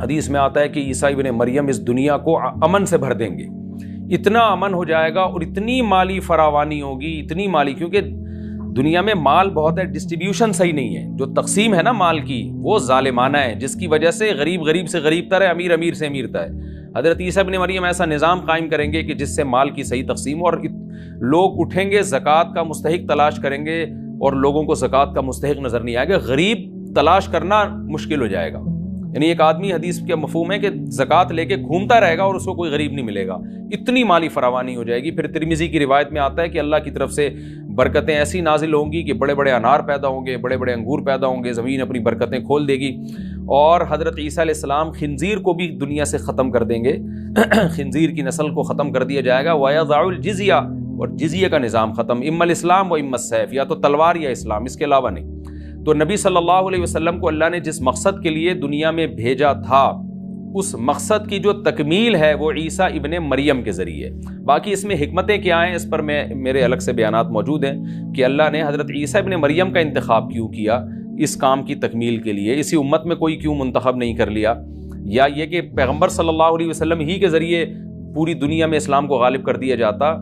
حدیث میں آتا ہے کہ عیسیٰ ابن مریم اس دنیا کو امن سے بھر دیں گے، اتنا امن ہو جائے گا اور اتنی مالی فراوانی ہوگی، اتنی مالی، کیونکہ دنیا میں مال بہت ہے، ڈسٹریبیوشن صحیح نہیں ہے، جو تقسیم ہے نا مال کی وہ ظالمانہ ہے، جس کی وجہ سے غریب سے غریب تر ہے، امیر سے امیر تر ہے۔ حضرت عیسیٰ ابن مریم ایسا نظام قائم کریں گے کہ جس سے مال کی صحیح تقسیم، اور لوگ اٹھیں گے زکوٰۃ کا مستحق تلاش کریں گے اور لوگوں کو زکوٰۃ کا مستحق نظر نہیں آئے گا، غریب تلاش کرنا مشکل ہو جائے گا۔ یعنی ایک آدمی، حدیث کا مفہوم ہے کہ زکوٰۃ لے کے گھومتا رہے گا اور اس کو کوئی غریب نہیں ملے گا، اتنی مالی فراوانی ہو جائے گی۔ پھر ترمذی کی روایت میں آتا ہے کہ اللہ کی طرف سے برکتیں ایسی نازل ہوں گی کہ بڑے بڑے انار پیدا ہوں گے، بڑے بڑے انگور پیدا ہوں گے، زمین اپنی برکتیں کھول دے گی، اور حضرت عیسیٰ علیہ السلام خنزیر کو بھی دنیا سے ختم کر دیں گے، خنزیر کی نسل کو ختم کر دیا جائے گا، وَيَضَعُ الْجِزْيَةَ، اور جزیہ کا نظام ختم، اما الاسلام و اما السیف، یا تو تلوار یا اسلام، اس کے علاوہ نہیں۔ تو نبی صلی اللہ علیہ وسلم کو اللہ نے جس مقصد کے لیے دنیا میں بھیجا تھا، اس مقصد کی جو تکمیل ہے وہ عیسیٰ ابن مریم کے ذریعے۔ باقی اس میں حکمتیں کیا ہیں، اس پر میرے الگ سے بیانات موجود ہیں کہ اللہ نے حضرت عیسیٰ ابن مریم کا انتخاب کیوں کیا اس کام کی تکمیل کے لیے، اسی امت میں کوئی کیوں منتخب نہیں کر لیا، یا یہ کہ پیغمبر صلی اللہ علیہ وسلم ہی کے ذریعے پوری دنیا میں اسلام کو غالب کر دیا جاتا،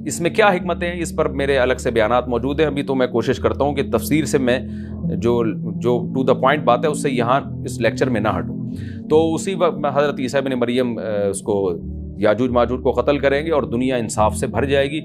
اس میں کیا حکمتیں ہیں، اس پر میرے الگ سے بیانات موجود ہیں۔ ابھی تو میں کوشش کرتا ہوں کہ تفسیر سے میں جو ٹو دا پوائنٹ بات ہے اس سے یہاں اس لیکچر میں نہ ہٹوں۔ تو اسی وقت حضرت عیسیٰ ابن مریم اس کو یاجوج ماجوج کو قتل کریں گے اور دنیا انصاف سے بھر جائے گی،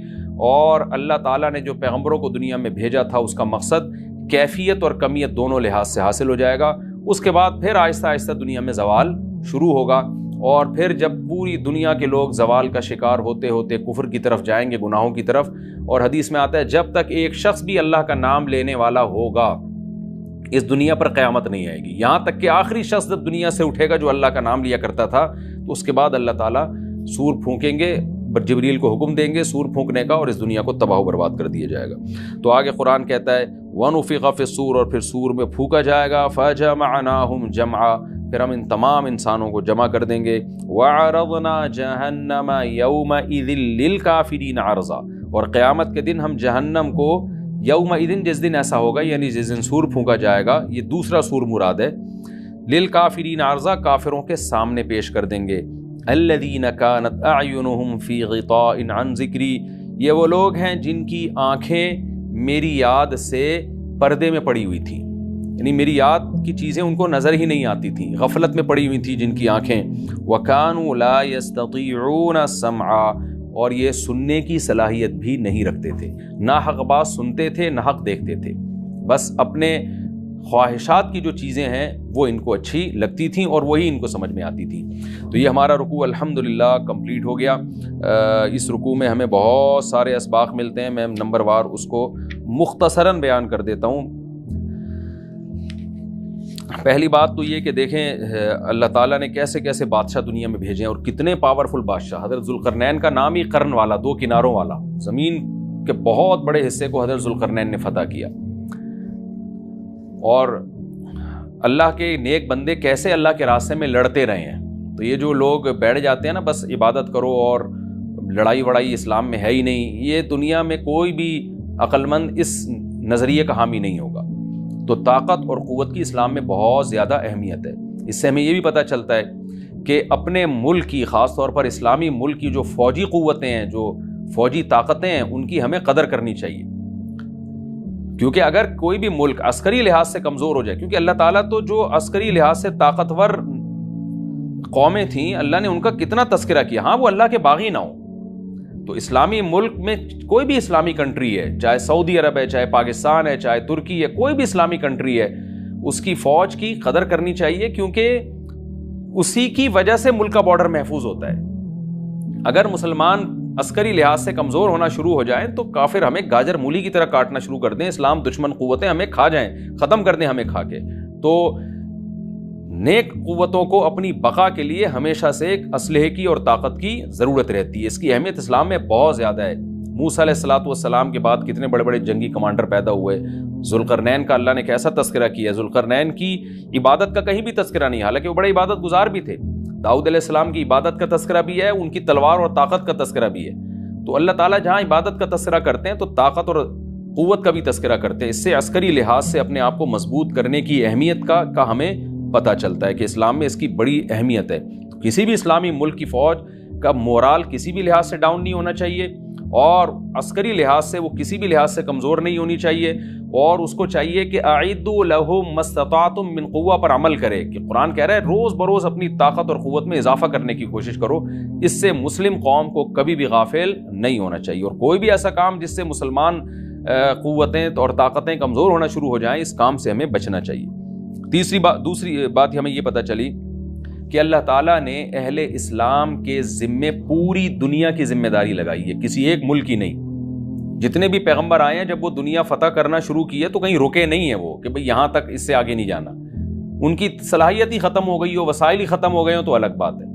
اور اللہ تعالیٰ نے جو پیغمبروں کو دنیا میں بھیجا تھا اس کا مقصد کیفیت اور کمیت دونوں لحاظ سے حاصل ہو جائے گا۔ اس کے بعد پھر آہستہ آہستہ دنیا میں زوال شروع ہوگا، اور پھر جب پوری دنیا کے لوگ زوال کا شکار ہوتے ہوتے کفر کی طرف جائیں گے، گناہوں کی طرف، اور حدیث میں آتا ہے جب تک ایک شخص بھی اللہ کا نام لینے والا ہوگا اس دنیا پر قیامت نہیں آئے گی، یہاں تک کہ آخری شخص جب دنیا سے اٹھے گا جو اللہ کا نام لیا کرتا تھا، تو اس کے بعد اللہ تعالیٰ سور پھونکیں گے، جبریل کو حکم دیں گے سور پھونکنے کا، اور اس دنیا کو تباہ و برباد کر دیا جائے گا۔ تو آگے قرآن کہتا ہے وَنُفِخَ فِي الصُّورِ، اور پھر سور میں پھونکا جائے گا، فَجَمَعْنَاهُمْ جَمْعًا، پھر ہم ان تمام انسانوں کو جمع کر دیں گے، وَعَرَضْنَا جَهَنَّمَ يَوْمَئِذٍ لِّلْكَافِرِينَ عَرْضًا، اور قیامت کے دن ہم جہنم کو یوم الدن، جس دن ایسا ہوگا یعنی جس دن سور پھونکا جائے گا، یہ دوسرا سور مراد ہے، للکافرین عرضہ کافروں کے سامنے پیش کر دیں گے. الذین کانت اعینہم فی غطاء عن ذکری، یہ وہ لوگ ہیں جن کی آنکھیں میری یاد سے پردے میں پڑی ہوئی تھیں، یعنی میری یاد کی چیزیں ان کو نظر ہی نہیں آتی تھیں، غفلت میں پڑی ہوئی تھیں جن کی آنکھیں. وَكَانُوا لَا يَسْتَطِيعُونَ السَّمْعَ، اور یہ سننے کی صلاحیت بھی نہیں رکھتے تھے، نہ حق بات سنتے تھے نہ حق دیکھتے تھے، بس اپنے خواہشات کی جو چیزیں ہیں وہ ان کو اچھی لگتی تھیں اور وہی ان کو سمجھ میں آتی تھیں. تو یہ ہمارا رکوع الحمدللہ کمپلیٹ ہو گیا. اس رکوع میں ہمیں بہت سارے اسباق ملتے ہیں، میں نمبر وار اس کو مختصراً بیان کر دیتا ہوں. پہلی بات تو یہ کہ دیکھیں اللہ تعالیٰ نے کیسے کیسے بادشاہ دنیا میں بھیجے ہیں اور کتنے پاورفل بادشاہ. حضرت ذوالقرنین کا نام ہی قرن والا، دو کناروں والا، زمین کے بہت بڑے حصے کو حضرت ذوالقرنین نے فتح کیا. اور اللہ کے نیک بندے کیسے اللہ کے راستے میں لڑتے رہے ہیں. تو یہ جو لوگ بیٹھ جاتے ہیں نا بس عبادت کرو اور لڑائی وڑائی اسلام میں ہے ہی نہیں، یہ دنیا میں کوئی بھی عقل مند اس نظریے کا حامی نہیں ہوگا. تو طاقت اور قوت کی اسلام میں بہت زیادہ اہمیت ہے. اس سے ہمیں یہ بھی پتہ چلتا ہے کہ اپنے ملک کی، خاص طور پر اسلامی ملک کی جو فوجی قوتیں ہیں، جو فوجی طاقتیں ہیں، ان کی ہمیں قدر کرنی چاہیے. کیونکہ اگر کوئی بھی ملک عسکری لحاظ سے کمزور ہو جائے، کیونکہ اللہ تعالیٰ تو جو عسکری لحاظ سے طاقتور قومیں تھیں اللہ نے ان کا کتنا تذکرہ کیا، ہاں وہ اللہ کے باغی نہ ہوں. تو اسلامی ملک میں کوئی بھی اسلامی کنٹری ہے، چاہے سعودی عرب ہے، چاہے پاکستان ہے، چاہے ترکی ہے، کوئی بھی اسلامی کنٹری ہے، اس کی فوج کی قدر کرنی چاہیے کیونکہ اسی کی وجہ سے ملک کا بارڈر محفوظ ہوتا ہے. اگر مسلمان عسکری لحاظ سے کمزور ہونا شروع ہو جائیں تو کافر ہمیں گاجر مولی کی طرح کاٹنا شروع کر دیں، اسلام دشمن قوتیں ہمیں کھا جائیں، ختم کر دیں ہمیں کھا کے. تو نیک قوتوں کو اپنی بقا کے لیے ہمیشہ سے ایک اسلحے کی اور طاقت کی ضرورت رہتی ہے. اس کی اہمیت اسلام میں بہت زیادہ ہے. موسیٰ علیہ الصلوۃ والسلام کے بعد کتنے بڑے بڑے جنگی کمانڈر پیدا ہوئے. ذوالقرنین کا اللہ نے کیسا تذکرہ کیا. ذوالقرنین کی عبادت کا کہیں بھی تذکرہ نہیں، حالانکہ وہ بڑے عبادت گزار بھی تھے. داؤد علیہ السلام کی عبادت کا تذکرہ بھی ہے، ان کی تلوار اور طاقت کا تذکرہ بھی ہے. تو اللہ تعالیٰ جہاں عبادت کا تذکرہ کرتے ہیں تو طاقت اور قوت کا بھی تذکرہ کرتے ہیں. اس سے عسکری لحاظ سے اپنے آپ کو مضبوط کرنے کی اہمیت کا ہمیں پتہ چلتا ہے کہ اسلام میں اس کی بڑی اہمیت ہے. کسی بھی اسلامی ملک کی فوج کا مورال کسی بھی لحاظ سے ڈاؤن نہیں ہونا چاہیے اور عسکری لحاظ سے وہ کسی بھی لحاظ سے کمزور نہیں ہونی چاہیے. اور اس کو چاہیے کہ اعدوا لهم ما استطعتم من قوہ پر عمل کرے، کہ قرآن کہہ رہا ہے روز بروز اپنی طاقت اور قوت میں اضافہ کرنے کی کوشش کرو. اس سے مسلم قوم کو کبھی بھی غافل نہیں ہونا چاہیے اور کوئی بھی ایسا کام جس سے مسلمان قوتیں اور طاقتیں کمزور ہونا شروع ہو جائیں، اس کام سے ہمیں بچنا چاہیے. دوسری بات ہمیں یہ پتہ چلی کہ اللہ تعالیٰ نے اہل اسلام کے ذمے پوری دنیا کی ذمہ داری لگائی ہے، کسی ایک ملک کی نہیں. جتنے بھی پیغمبر آئے ہیں جب وہ دنیا فتح کرنا شروع کی ہے تو کہیں رکے نہیں ہیں وہ کہ بھئی یہاں تک، اس سے آگے نہیں جانا. ان کی صلاحیت ہی ختم ہو گئی ہو، وسائل ہی ختم ہو گئے ہوں تو الگ بات ہے.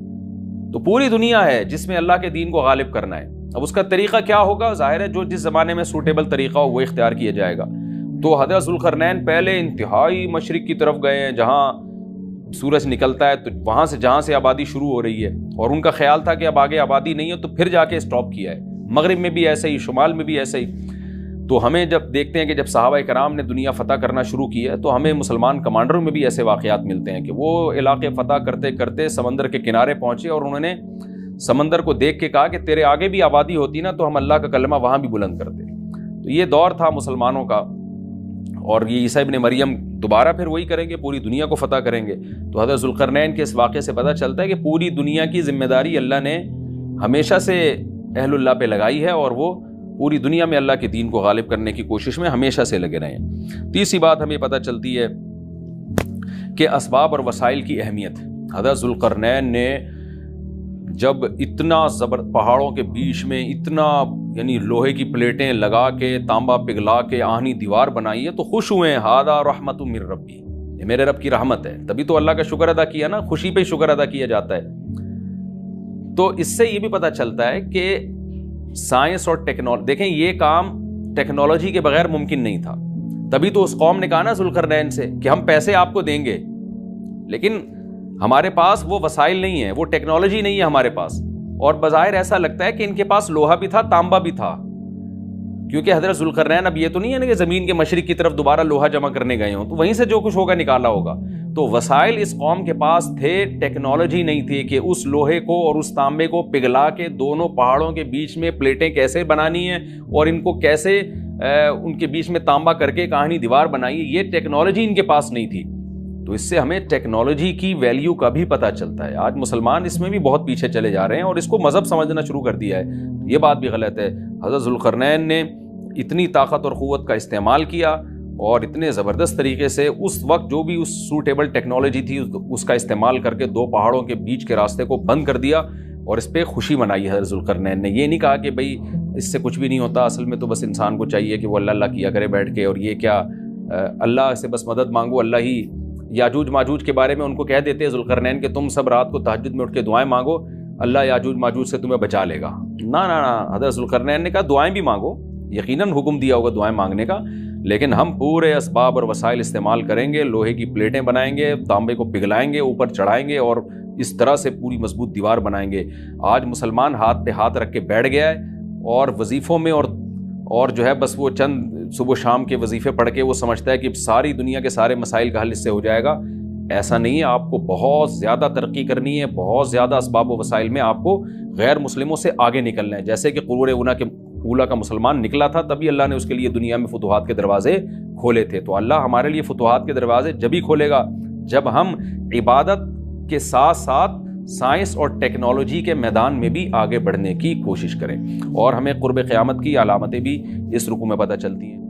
تو پوری دنیا ہے جس میں اللہ کے دین کو غالب کرنا ہے. اب اس کا طریقہ کیا ہوگا؟ ظاہر ہے جو جس زمانے میں سوٹیبل طریقہ ہو وہ اختیار کیا جائے گا. تو حضرت ذوالقرنین پہلے انتہائی مشرق کی طرف گئے ہیں جہاں سورج نکلتا ہے، تو وہاں سے جہاں سے آبادی شروع ہو رہی ہے، اور ان کا خیال تھا کہ اب آگے آبادی نہیں ہے تو پھر جا کے اسٹاپ کیا ہے. مغرب میں بھی ایسے ہی، شمال میں بھی ایسے ہی. تو ہمیں جب دیکھتے ہیں کہ جب صحابہ کرام نے دنیا فتح کرنا شروع کی ہے تو ہمیں مسلمان کمانڈروں میں بھی ایسے واقعات ملتے ہیں کہ وہ علاقے فتح کرتے کرتے سمندر کے کنارے پہنچے اور انہوں نے سمندر کو دیکھ کے کہا کہ تیرے آگے بھی آبادی ہوتی نا تو ہم اللہ کا کلمہ وہاں بھی بلند کرتے. تو یہ دور تھا مسلمانوں کا، اور یہ عیسیٰ ابن مریم دوبارہ پھر وہی کریں گے، پوری دنیا کو فتح کریں گے. تو حضرت ذوالقرنین کے اس واقعے سے پتہ چلتا ہے کہ پوری دنیا کی ذمہ داری اللہ نے ہمیشہ سے اہل اللہ پہ لگائی ہے اور وہ پوری دنیا میں اللہ کے دین کو غالب کرنے کی کوشش میں ہمیشہ سے لگے رہے ہیں. تیسری بات ہمیں پتہ چلتی ہے کہ اسباب اور وسائل کی اہمیت. حضرت ذوالقرنین نے جب اتنا پہاڑوں کے بیچ میں اتنا یعنی لوہے کی پلیٹیں لگا کے تانبا پگھلا کے آہنی دیوار بنائی ہے تو خوش ہوئے ہیں. ھذا رحمت من ربی، یہ میرے رب کی رحمت ہے. تبھی تو اللہ کا شکر ادا کیا نا، خوشی پہ شکر ادا کیا جاتا ہے. تو اس سے یہ بھی پتہ چلتا ہے کہ سائنس اور ٹیکنالوجی، دیکھیں یہ کام ٹیکنالوجی کے بغیر ممکن نہیں تھا. تبھی تو اس قوم نے کہا نا ذوالقرنین سے کہ ہم پیسے آپ کو دیں گے، لیکن ہمارے پاس وہ وسائل نہیں ہیں، وہ ٹیکنالوجی نہیں ہے ہمارے پاس. اور بظاہر ایسا لگتا ہے کہ ان کے پاس لوہا بھی تھا، تانبا بھی تھا، کیونکہ حضرت ذوالقرنین اب یہ تو نہیں ہے نا کہ زمین کے مشرق کی طرف دوبارہ لوہا جمع کرنے گئے ہوں تو وہیں سے جو کچھ ہوگا نکالا ہوگا. تو وسائل اس قوم کے پاس تھے، ٹیکنالوجی نہیں تھی کہ اس لوہے کو اور اس تانبے کو پگھلا کے دونوں پہاڑوں کے بیچ میں پلیٹیں کیسے بنانی ہیں اور ان کو کیسے ان کے بیچ میں تانبا کر کے کہانی دیوار بنائی، یہ ٹیکنالوجی ان کے پاس نہیں تھی۔ تو اس سے ہمیں ٹیکنالوجی کی ویلیو کا بھی پتہ چلتا ہے۔ آج مسلمان اس میں بھی بہت پیچھے چلے جا رہے ہیں اور اس کو مذہب سمجھنا شروع کر دیا ہے، یہ بات بھی غلط ہے۔ حضرت ذوالقرنین نے اتنی طاقت اور قوت کا استعمال کیا اور اتنے زبردست طریقے سے اس وقت جو بھی اس سوٹیبل ٹیکنالوجی تھی اس کا استعمال کر کے دو پہاڑوں کے بیچ کے راستے کو بند کر دیا اور اس پہ خوشی منائی حضرت ذوالقرنین نے۔ یہ نہیں کہا کہ بھئی اس سے کچھ بھی نہیں ہوتا، اصل میں تو بس انسان کو چاہیے کہ وہ اللہ اللہ کیا کرے بیٹھ کے، اور یہ کیا اللہ سے بس مدد مانگو، اللہ ہی۔ یاجوج ماجوج کے بارے میں ان کو کہہ دیتے ہیں ذوالقرنین کہ تم سب رات کو تہجد میں اٹھ کے دعائیں مانگو، اللہ یاجوج ماجوج سے تمہیں بچا لے گا۔ نہ نہ نہ، حضرت ذوالقرنین نے کہا دعائیں بھی مانگو، یقیناً حکم دیا ہوگا دعائیں مانگنے کا، لیکن ہم پورے اسباب اور وسائل استعمال کریں گے، لوہے کی پلیٹیں بنائیں گے، تانبے کو پگھلائیں گے، اوپر چڑھائیں گے اور اس طرح سے پوری مضبوط دیوار بنائیں گے۔ آج مسلمان ہاتھ پہ ہاتھ رکھ کے بیٹھ گیا ہے اور وظیفوں میں اور جو ہے بس وہ چند صبح و شام کے وظیفے پڑھ کے وہ سمجھتا ہے کہ ساری دنیا کے سارے مسائل کا حل اس سے ہو جائے گا۔ ایسا نہیں ہے، آپ کو بہت زیادہ ترقی کرنی ہے، بہت زیادہ اسباب و وسائل میں آپ کو غیر مسلموں سے آگے نکلنا ہے۔ جیسے کہ قرون اولیٰ کا مسلمان نکلا تھا، تبھی اللہ نے اس کے لیے دنیا میں فتوحات کے دروازے کھولے تھے۔ تو اللہ ہمارے لیے فتوحات کے دروازے جبھی کھولے گا جب ہم عبادت کے ساتھ ساتھ سائنس اور ٹیکنالوجی کے میدان میں بھی آگے بڑھنے کی کوشش کریں، اور ہمیں قرب قیامت کی علامتیں بھی اس رکوع میں پتہ چلتی ہیں۔